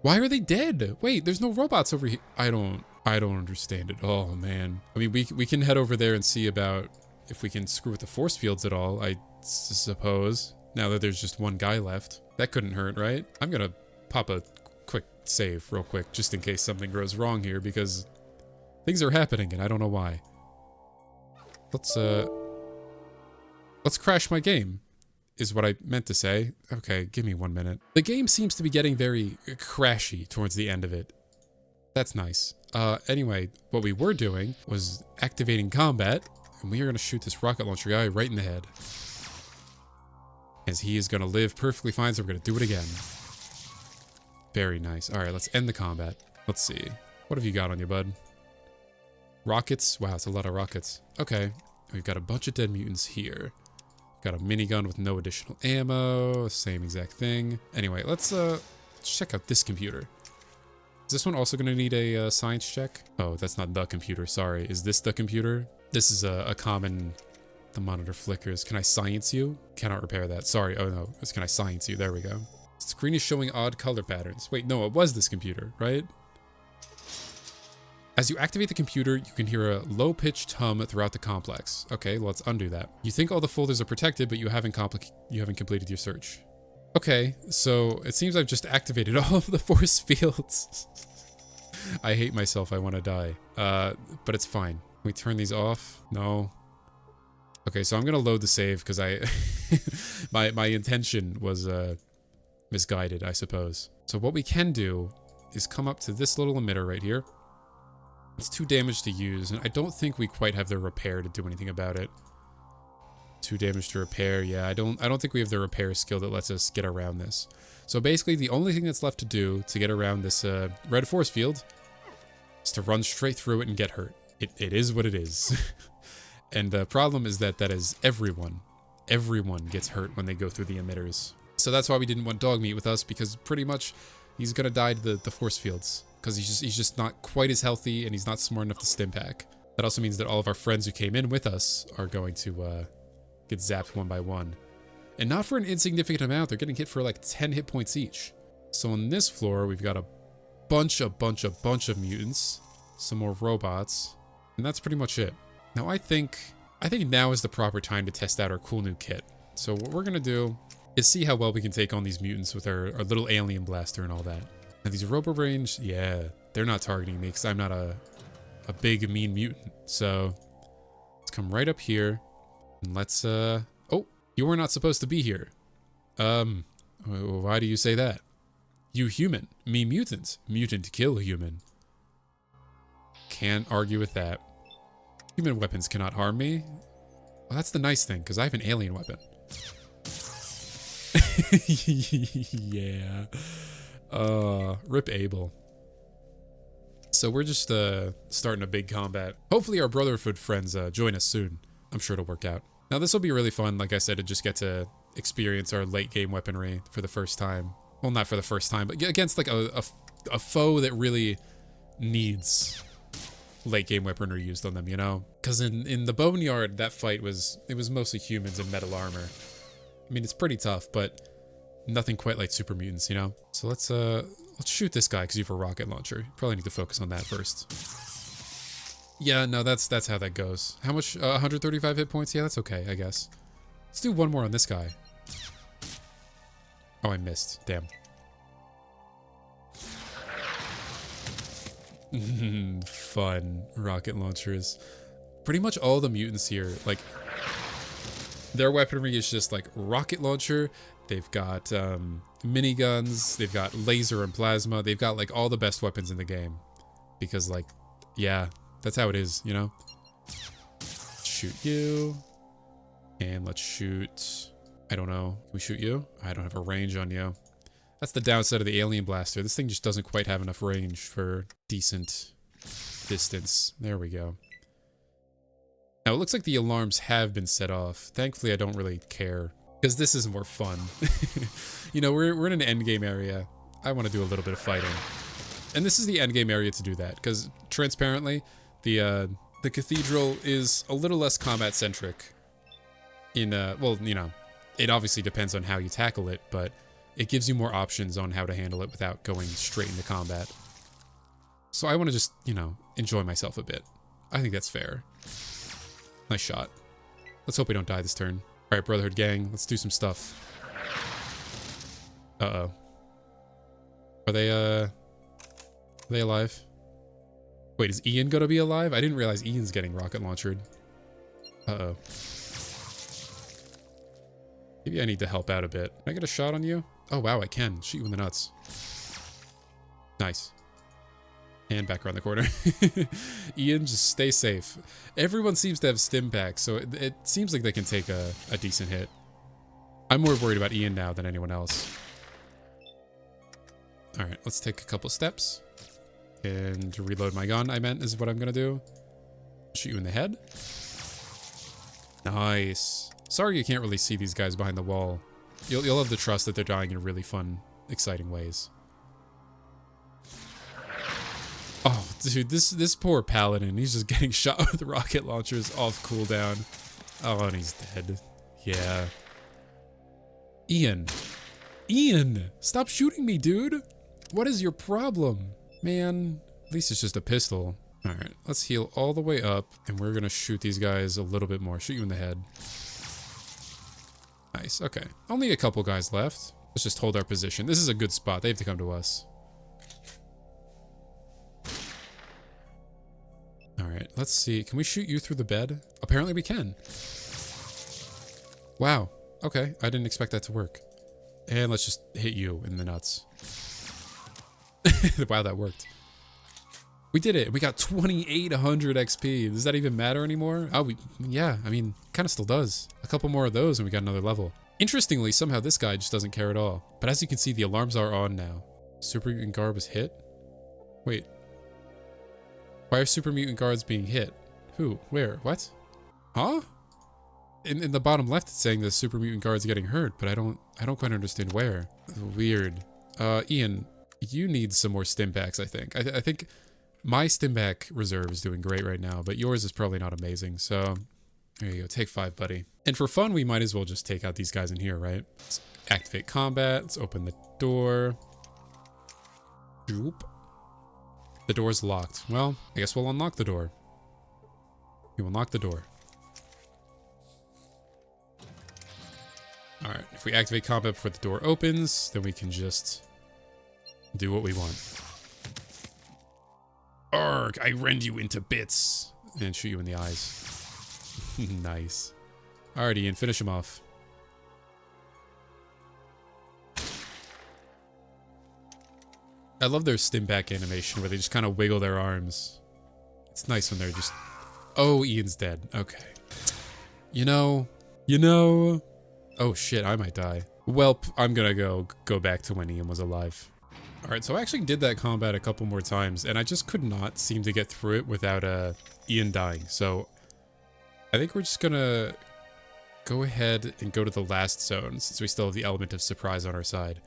Why are they dead? Wait, there's no robots over here. I don't understand it. Oh man. I mean, we can head over there and see about if we can screw with the force fields at all, I suppose. Now that there's just one guy left. That couldn't hurt, right? I'm gonna pop a quick save real quick just in case something goes wrong here because things are happening and I don't know why. Let's crash my game, is what I meant to say. Okay, give me 1 minute. The game seems to be getting very crashy towards the end of it. That's nice. Anyway, what we were doing was activating combat, and we are gonna shoot this rocket launcher guy right in the head. As he is gonna live perfectly fine, so we're gonna do it again. Very nice. All right, let's end the combat. Let's see. What have you got on you, bud? Rockets? Wow, it's a lot of rockets. Okay, we've got a bunch of dead mutants here. Got a minigun with no additional ammo, same exact thing. Anyway, let's check out this computer. Is this one also gonna need a science check? Oh, that's not the computer, sorry. Is this the computer? This is a common, the monitor flickers. Can I science you? Cannot repair that, sorry. Oh no, can I science you? There we go. Screen is showing odd color patterns. Wait, no, it was this computer, right? As you activate the computer, you can hear a low-pitched hum throughout the complex. Okay, let's undo that. You think all the folders are protected, but you haven't completed your search. Okay, so it seems I've just activated all of the force fields. I hate myself, I want to die. But it's fine. Can we turn these off? No. Okay, so I'm gonna load the save because my intention was misguided, I suppose. So what we can do is come up to this little emitter right here. It's too damaged to use, and I don't think we quite have the repair to do anything about it. Too damaged to repair, yeah, I don't think we have the repair skill that lets us get around this. So basically, the only thing that's left to do to get around this red force field is to run straight through it and get hurt. It is what it is. And the problem is that is everyone. Everyone gets hurt when they go through the emitters. So that's why we didn't want dog meat with us, because pretty much he's gonna die to the force fields. Because he's just not quite as healthy and he's not smart enough to stim pack. That also means that all of our friends who came in with us are going to get zapped one by one. And not for an insignificant amount, they're getting hit for like 10 hit points each. So on this floor, we've got a bunch of mutants, some more robots, and that's pretty much it. Now I think now is the proper time to test out our cool new kit. So what we're gonna do is see how well we can take on these mutants with our little alien blaster and all that. Now these robo range, yeah, they're not targeting me because I'm not a big mean mutant. So let's come right up here and let's oh, you were not supposed to be here. Why do you say that? You human, me mutant. Mutant kill human. Can't argue with that. Human weapons cannot harm me. Well, that's the nice thing, because I have an alien weapon. Yeah. Rip Abel. So we're just starting a big combat. Hopefully our Brotherhood friends join us soon. I'm sure it'll work out. Now this will be really fun, like I said, to just get to experience our late game weaponry for the first time. Well, not for the first time, but against like a foe that really needs late game weaponry used on them, you know? Because in the Boneyard, that fight was mostly humans in metal armor. I mean, it's pretty tough, but nothing quite like super mutants, you know? So let's shoot this guy because you have a rocket launcher. Probably need to focus on that first. Yeah, no, that's how that goes. How much? 135 hit points? Yeah, that's okay, I guess. Let's do one more on this guy. Oh, I missed. Damn. Fun rocket launchers. Pretty much all the mutants here, like, their weaponry is just like rocket launcher. They've got miniguns. They've got laser and plasma. They've got like all the best weapons in the game. Because like, yeah, that's how it is, you know? Shoot you. And let's shoot... I don't know. Can we shoot you? I don't have a range on you. That's the downside of the alien blaster. This thing just doesn't quite have enough range for decent distance. There we go. Now, it looks like the alarms have been set off. Thankfully, I don't really care, because this is more fun. You know, we're in an endgame area. I want to do a little bit of fighting. And this is the endgame area to do that, because transparently, the The cathedral is a little less combat centric. Well, you know, it obviously depends on how you tackle it, but it gives you more options on how to handle it without going straight into combat. So I want to just, you know, enjoy myself a bit. I think that's fair. Nice shot. Let's hope we don't die this turn. All right, Brotherhood gang, let's do some stuff. Uh-oh. Are they alive? Wait, is Ian gonna be alive? I didn't realize Ian's getting rocket launched. Uh-oh. Maybe I need to help out a bit. Can I get a shot on you? Oh, wow, I can. Shoot you in the nuts. Nice. And back around the corner. Ian, just stay safe. Everyone seems to have stim packs, so it seems like they can take a decent hit. I'm more worried about Ian now than anyone else. Alright, let's take a couple steps. And reload my gun, I meant, is what I'm gonna do. Shoot you in the head. Nice. Sorry you can't really see these guys behind the wall. You'll have the trust that they're dying in really fun, exciting ways. Oh, dude, this poor paladin, he's just getting shot with rocket launchers off cooldown. Oh, and he's dead. Yeah. Ian. Ian! Stop shooting me, dude! What is your problem? Man, at least it's just a pistol. Alright, let's heal all the way up, and we're gonna shoot these guys a little bit more. Shoot you in the head. Nice, okay. Only a couple guys left. Let's just hold our position. This is a good spot. They have to come to us. Alright, let's see. Can we shoot you through the bed? Apparently we can. Wow. Okay, I didn't expect that to work. And let's just hit you in the nuts. Wow, that worked. We did it. We got 2,800 XP. Does that even matter anymore? Oh, yeah, I mean, kind of still does. A couple more of those and we got another level. Interestingly, somehow this guy just doesn't care at all. But as you can see, the alarms are on now. Super Mutant Guard was hit? Wait. Why are Super Mutant Guards being hit? Who? Where? What? Huh? In the bottom left, it's saying the Super Mutant Guard's getting hurt, but I don't quite understand where. Weird. Ian, you need some more stim packs, I think. I think my stim pack reserve is doing great right now, but yours is probably not amazing, so there you go. Take 5, buddy. And for fun, we might as well just take out these guys in here, right? Let's activate combat. Let's open the door. Joop. The door's locked. Well, I guess we'll unlock the door. We will unlock the door. Alright, if we activate combat before the door opens, then we can just do what we want. Arg, I rend you into bits. And shoot you in the eyes. Nice. Alright, Ian, finish him off. I love their stim back animation where they just kind of wiggle their arms. It's nice when they're just... Oh, Ian's dead. Okay. You know... Oh shit, I might die. Welp, I'm gonna go back to when Ian was alive. Alright, so I actually did that combat a couple more times, and I just could not seem to get through it without Ian dying. So I think we're just gonna go ahead and go to the last zone, since we still have the element of surprise on our side.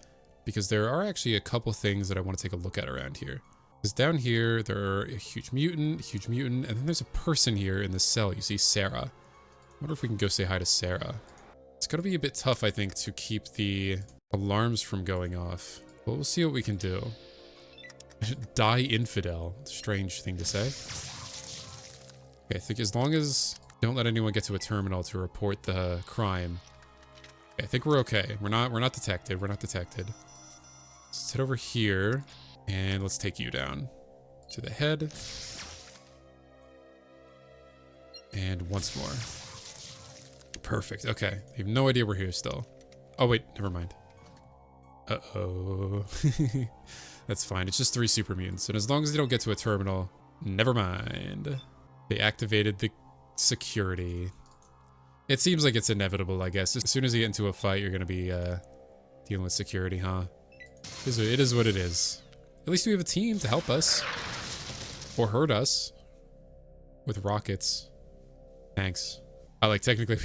Because there are actually a couple things that I want to take a look at around here. Because down here, there are a huge mutant, and then there's a person here in the cell. You see Sarah. I wonder if we can go say hi to Sarah. It's gonna be a bit tough, I think, to keep the alarms from going off. But we'll see what we can do. Die infidel. Strange thing to say. Okay, I think as long as don't let anyone get to a terminal to report the crime. Okay, I think we're okay. We're not detected. We're not detected. Let's head over here and let's take you down to the head. And once more. Perfect. Okay. I have no idea we're here still. Oh, wait. Never mind. Uh-oh. That's fine. It's just 3 super mutants. And as long as they don't get to a terminal, never mind. They activated the security. It seems like it's inevitable, I guess. As soon as you get into a fight, you're going to be dealing with security, huh? It is what it is. At least we have a team to help us. Or hurt us. With rockets. Thanks. Like, technically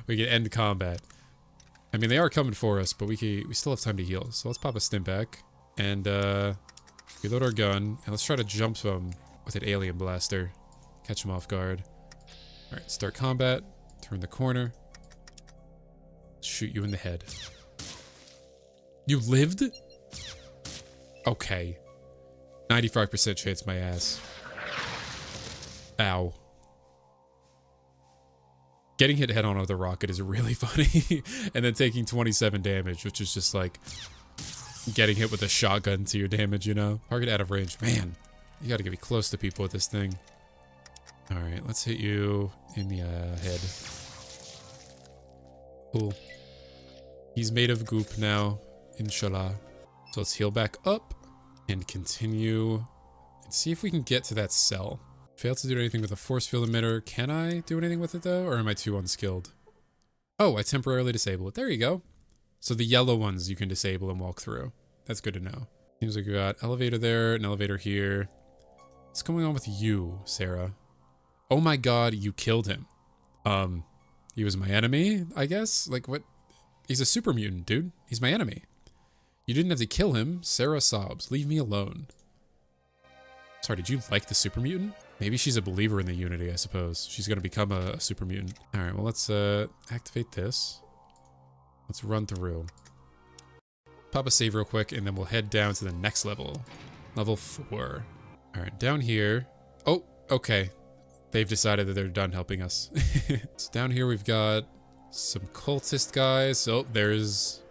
we can end combat. I mean, they are coming for us, but we still have time to heal. So let's pop a stim back. And reload our gun. And let's try to jump them with an alien blaster. Catch him off guard. All right, start combat. Turn the corner. Shoot you in the head. You lived? Okay. 95% chance my ass. Ow. Getting hit head on with a rocket is really funny. And then taking 27 damage, which is just like getting hit with a shotgun to your damage, you know? Target out of range. Man, you gotta get me close to people with this thing. Alright, let's hit you in the head. Cool. He's made of goop now, inshallah. So let's heal back up and continue and see if we can get to that cell. Failed to do anything with a force field emitter. Can I do anything with it though, or am I too unskilled? Oh, I temporarily disable it. There you go. So the yellow ones you can disable and walk through. That's good to know. Seems like we got elevator there, an elevator here. What's going on with you, Sarah? Oh my god, you killed him. He was my enemy, I guess? Like, what? He's a super mutant, dude. He's my enemy. You didn't have to kill him. Sarah sobs. Leave me alone. Sorry, did you like the super mutant? Maybe she's a believer in the Unity, I suppose. She's going to become a super mutant. All right, well, let's activate this. Let's run through. Pop a save real quick, and then we'll head down to the next level. Level 4. All right, down here. Oh, okay. They've decided that they're done helping us. So down here we've got some cultist guys. Oh, those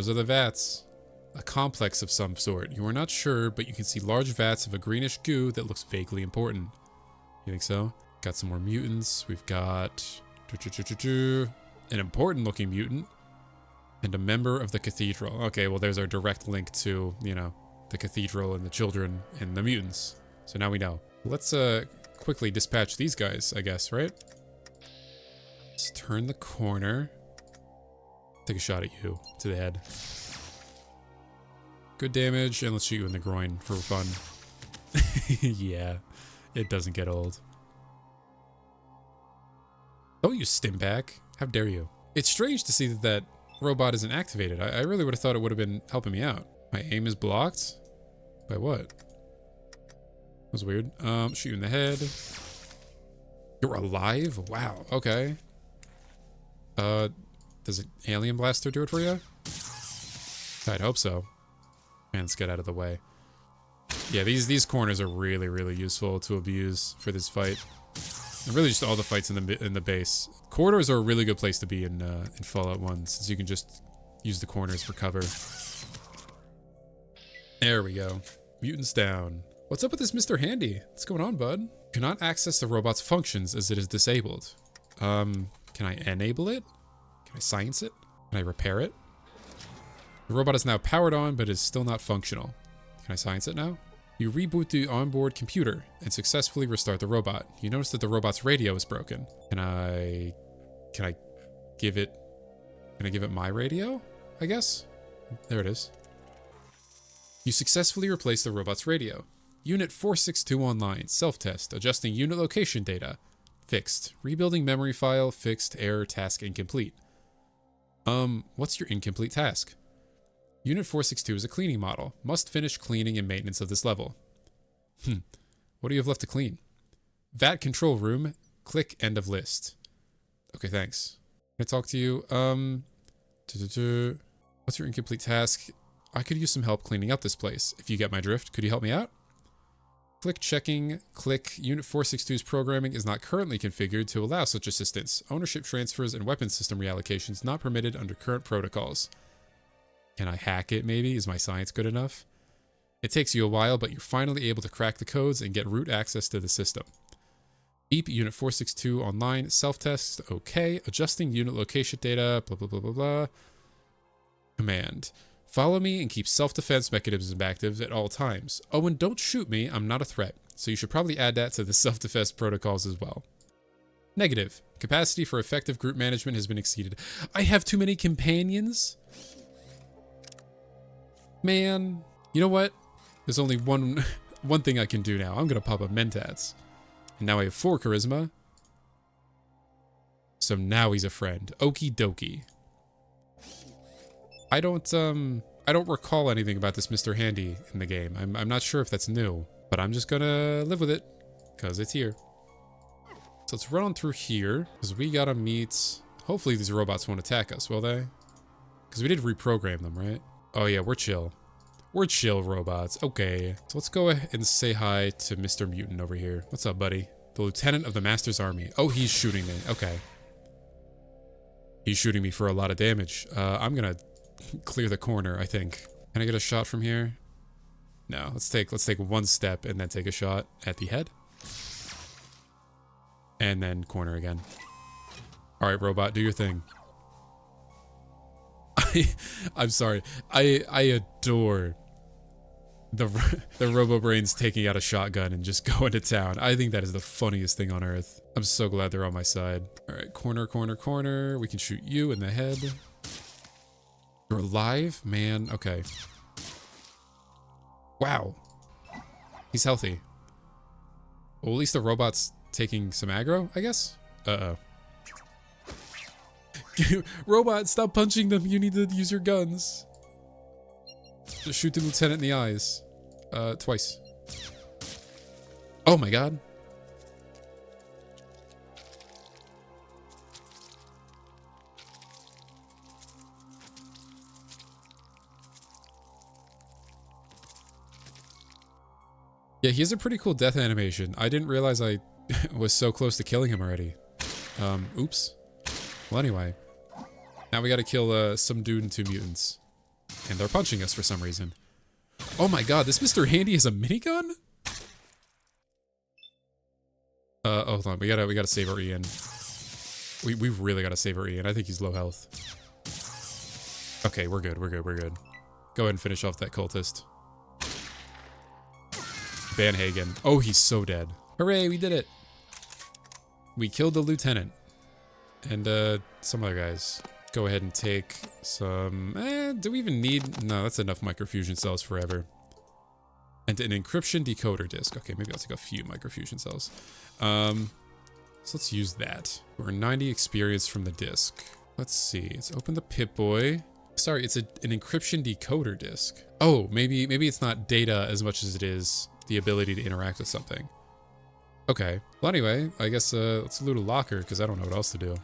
are the vats. A complex of some sort. You are not sure, but you can see large vats of a greenish goo that looks vaguely important. You think so? Got some more mutants. We've got an important looking mutant and a member of the cathedral. Okay, well there's our direct link to, you know, the cathedral and the children and the mutants. So now we know. Let's quickly dispatch these guys, I guess, right? Let's turn the corner. Take a shot at you to the head. Good damage, and let's shoot you in the groin for fun. Yeah, it doesn't get old. Don't you stim back. How dare you? It's strange to see that that robot isn't activated. I really would have thought it would have been helping me out. My aim is blocked? By what? That was weird. Shoot you in the head. You're alive? Wow, okay. Does an alien blaster do it for you? I'd hope so. Man, let's get out of the way. Yeah, these corners are really, really useful to abuse for this fight. And really just all the fights in the base. Corridors are a really good place to be in Fallout 1, since you can just use the corners for cover. There we go. Mutants down. What's up with this Mr. Handy? What's going on, bud? Cannot access the robot's functions as it is disabled. Can I enable it? Can I science it? Can I repair it? The robot is now powered on, but is still not functional. Can I science it now? You reboot the onboard computer and successfully restart the robot. You notice that the robot's radio is broken. Can I give it my radio? I guess? There it is. You successfully replaced the robot's radio. Unit 462 online. Self-test. Adjusting unit location data. Fixed. Rebuilding memory file. Fixed. Error. Task incomplete. What's your incomplete task? Unit 462 is a cleaning model. Must finish cleaning and maintenance of this level. What do you have left to clean? VAT control room. Click end of list. Okay, thanks. Can I talk to you? What's your incomplete task? I could use some help cleaning up this place. If you get my drift, could you help me out? Click checking. Click Unit 462's programming is not currently configured to allow such assistance. Ownership transfers and weapon system reallocations not permitted under current protocols. Can I hack it maybe? Is my science good enough? It takes you a while, but you're finally able to crack the codes and get root access to the system. Beep Unit 462 online. Self-test. Okay. Adjusting unit location data. Blah, blah, blah, blah, blah. Command. Follow me and keep self-defense mechanisms active at all times. Oh, and don't shoot me. I'm not a threat. So you should probably add that to the self-defense protocols as well. Negative. Capacity for effective group management has been exceeded. I have too many companions? Man, you know what? There's only one thing I can do now. I'm gonna pop a Mentats. And now I have 4 charisma. So now he's a friend. Okie dokie. I don't recall anything about this Mr. Handy in the game. I'm not sure if that's new, but I'm just gonna live with it, cause it's here. So let's run on through here, because we gotta meet... Hopefully these robots won't attack us, will they? Because we did reprogram them, right? Oh yeah, we're chill. We're chill robots. Okay. So let's go ahead and say hi to Mr. Mutant over here. What's up, buddy? The lieutenant of the Master's army. Oh, he's shooting me. Okay. He's shooting me for a lot of damage. I'm gonna clear the corner, I think. Can I get a shot from here? No, let's take one step and then take a shot at the head. And then corner again. All right, robot, do your thing. I'm sorry. I adore the RoboBrains taking out a shotgun and just going to town. I think that is the funniest thing on earth. I'm so glad they're on my side. All right, corner, corner, corner. We can shoot you in the head. You're alive, man. Okay. Wow. He's healthy. Well, at least the robot's taking some aggro, I guess? Uh-oh. Robot, stop punching them. You need to use your guns. Just shoot the lieutenant in the eyes. Twice. Oh my god. Yeah, he has a pretty cool death animation. I didn't realize I was so close to killing him already. Oops. Well, anyway. Now we gotta kill some dude and 2 mutants. And they're punching us for some reason. Oh my god, this Mr. Handy has a minigun? Hold on, we gotta save our Ian. We really gotta save our Ian. I think he's low health. Okay, we're good. Go ahead and finish off that cultist. Van Hagen. Oh, he's so dead. Hooray, we did it. We killed the lieutenant. And some other guys. Go ahead and take some... do we even need... No, that's enough microfusion cells forever. And an encryption decoder disk. Okay, maybe I'll take a few microfusion cells. So let's use that. We're 90 experience from the disk. Let's see. Let's open the Pip-Boy. Sorry, it's an encryption decoder disk. Oh, maybe it's not data as much as it is the ability to interact with something. Okay. Well, anyway, I guess let's loot a locker because I don't know what else to do.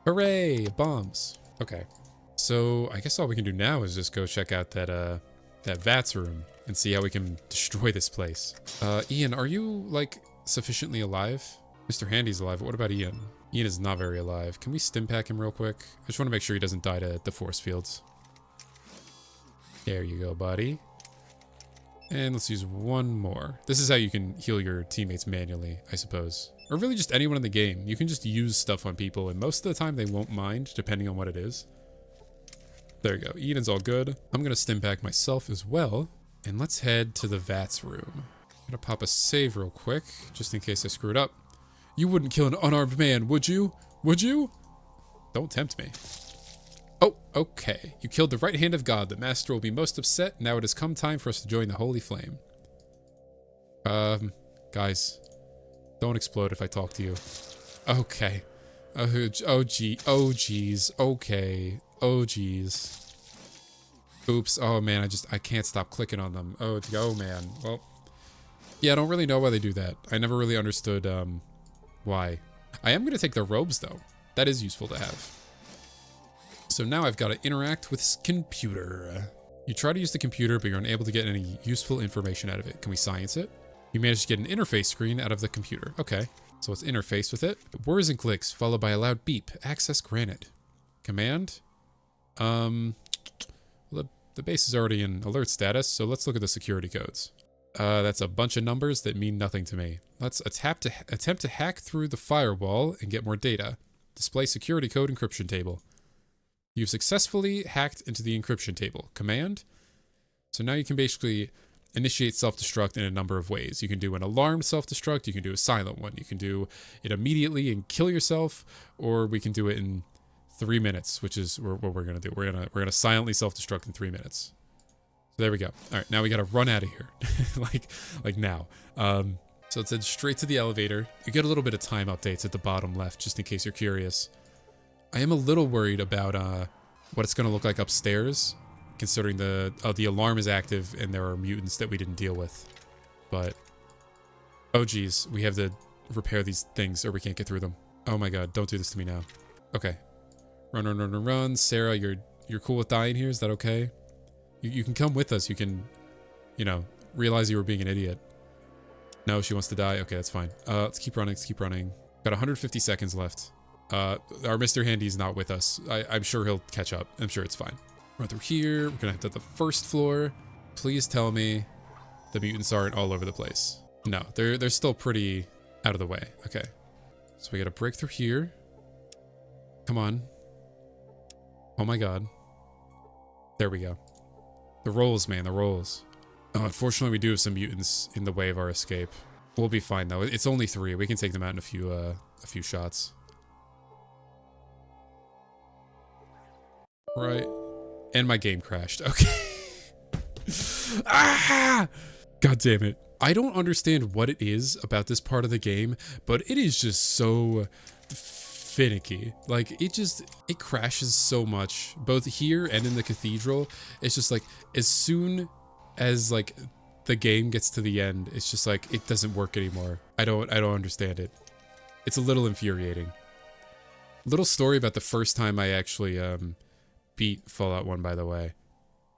Hooray! Bombs. Okay. So I guess all we can do now is just go check out that VATS room and see how we can destroy this place. Ian, are you like sufficiently alive? Mr. Handy's alive, but what about Ian? Ian is not very alive. Can we stimpack him real quick? I just want to make sure he doesn't die to the force fields. There you go, buddy. And let's use one more. This is how you can heal your teammates manually, I suppose. Or really just anyone in the game. You can just use stuff on people, and most of the time they won't mind, depending on what it is. There you go. Eden's all good. I'm going to stimpack myself as well. And let's head to the VATS room. I'm going to pop a save real quick, just in case I screwed up. You wouldn't kill an unarmed man, would you? Would you? Don't tempt me. Oh, okay. You killed the right hand of God. The Master will be most upset. Now it has come time for us to join the Holy Flame. Guys. Don't explode if I talk to you. Okay. Oh, geez. Okay. Oh, geez. Oops. Oh, man. I can't stop clicking on them. Oh, man. Well, yeah, I don't really know why they do that. I never really understood, why. I am going to take the robes, though. That is useful to have. So now I've got to interact with this computer. You try to use the computer, but you're unable to get any useful information out of it. Can we science it? You managed to get an interface screen out of the computer. Okay, so let's interface with it. Whirs and clicks, followed by a loud beep. Access granted. Command? Well, the base is already in alert status, so let's look at the security codes. That's a bunch of numbers that mean nothing to me. Let's attempt to hack through the firewall and get more data. Display security code encryption table. You've successfully hacked into the encryption table. Command? So now you can basically initiate self-destruct in a number of ways. You can do an alarmed self-destruct, you can do a silent one, you can do it immediately and kill yourself, or we can do it in 3 minutes, which is what we're gonna do. We're gonna silently self-destruct in 3 minutes. So there we go. All right, now we gotta run out of here, like now. So let's head straight to the elevator. You get a little bit of time updates at the bottom left, just in case you're curious. I am a little worried about what it's gonna look like upstairs, considering the alarm is active and there are mutants that we didn't deal with. But oh geez, we have the repair these things or we can't get through them. Oh my god, don't do this to me now. Okay. Run, run, run, run, run. Sarah, you're cool with dying here? Is that okay? You can come with us. You can, you know, realize you were being an idiot. No, she wants to die. Okay, that's fine. Let's keep running. Let's keep running. Got 150 seconds left. Our Mr. Handy is not with us. I'm sure he'll catch up. I'm sure it's fine. Run through here. We're gonna head to the first floor. Please tell me the mutants aren't all over the place. No, they're still pretty out of the way. Okay. So we gotta break through here. Come on. Oh my god. There we go. The rolls, man, the rolls. Oh, unfortunately, we do have some mutants in the way of our escape. We'll be fine, though. It's only 3. We can take them out in a few shots. Right. And my game crashed. Okay. Ah! God damn it. I don't understand what it is about this part of the game, but it is just so finicky. Like, it crashes so much, both here and in the cathedral. It's just like, as soon as like the game gets to the end, it's just like it doesn't work anymore. I don't understand it. It's a little infuriating. Little story about the first time I actually beat Fallout 1, by the way.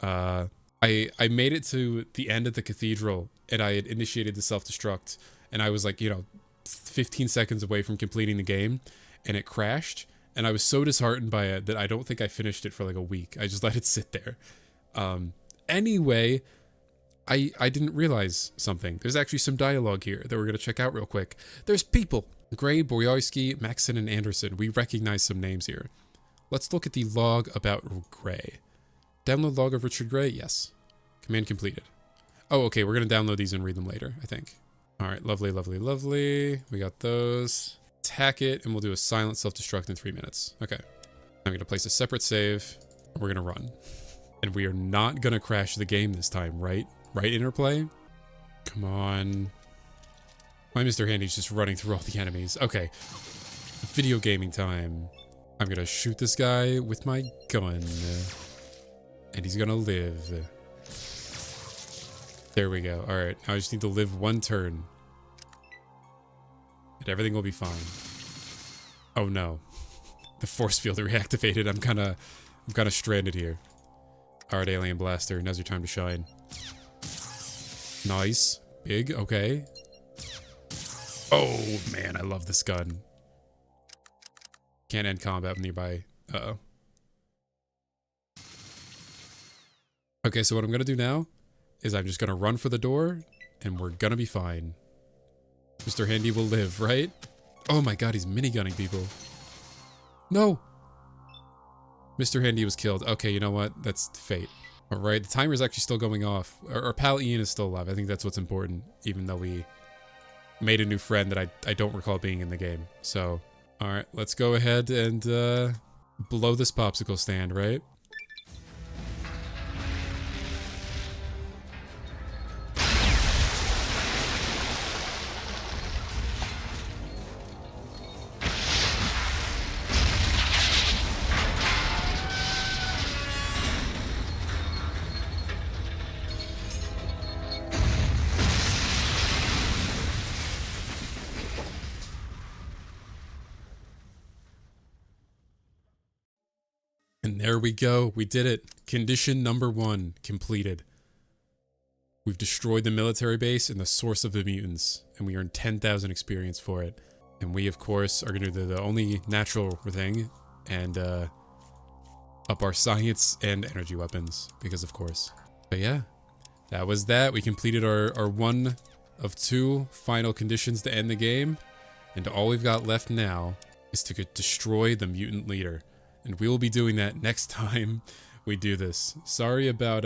I made it to the end of the cathedral and I had initiated the self-destruct and I was like, you know, 15 seconds away from completing the game and it crashed and I was so disheartened by it that I don't think I finished it for like a week. I just let it sit there. Anyway, I didn't realize something. There's actually some dialogue here that we're going to check out real quick. There's people. Gray, Boyarsky, Maxon, and Anderson. We recognize some names here. Let's look at the log about Gray. Download log of Richard Gray? Yes. Command completed. Oh, okay. We're going to download these and read them later, I think. All right. Lovely, lovely, lovely. We got those. Attack it, and we'll do a silent self-destruct in 3 minutes. Okay. I'm going to place a separate save. And we're going to run. And we are not going to crash the game this time, right? Right, Interplay? Come on. My Mr. Handy's just running through all the enemies. Okay. Video gaming time. I'm going to shoot this guy with my gun. And he's going to live. There we go. All right. Now I just need to live 1 turn. And everything will be fine. Oh no. The force field reactivated. I'm kind of stranded here. All right, Alien Blaster. Now's your time to shine. Nice. Big. Okay. Oh man, I love this gun. Can't end combat nearby. Uh-oh. Okay, so what I'm gonna do now is I'm just gonna run for the door and we're gonna be fine. Mr. Handy will live, right? Oh my god, he's minigunning people. No! Mr. Handy was killed. Okay, you know what? That's fate. Alright, the timer's actually still going off. Our pal Ian is still alive. I think that's what's important, even though we made a new friend that I don't recall being in the game. So, alright, let's go ahead and blow this popsicle stand, right? And there we go. We did it. Condition number 1 completed. We've destroyed the military base and the source of the mutants, and we earned 10,000 experience for it. And we, of course, are going to do the only natural thing and up our science and energy weapons, because of course. But yeah, that was that. We completed our 1 of 2 final conditions to end the game, and all we've got left now is to destroy the mutant leader. And we will be doing that next time we do this. Sorry about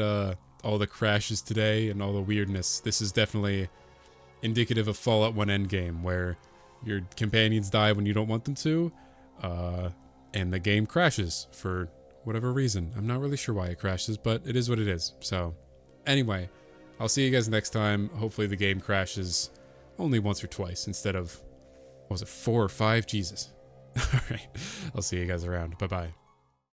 all the crashes today and all the weirdness. This is definitely indicative of Fallout 1 Endgame, where your companions die when you don't want them to, and the game crashes for whatever reason. I'm not really sure why it crashes, but it is what it is. So, anyway, I'll see you guys next time. Hopefully the game crashes only once or twice instead of, what was it, 4 or 5? Jesus. Alright, I'll see you guys around. Bye-bye.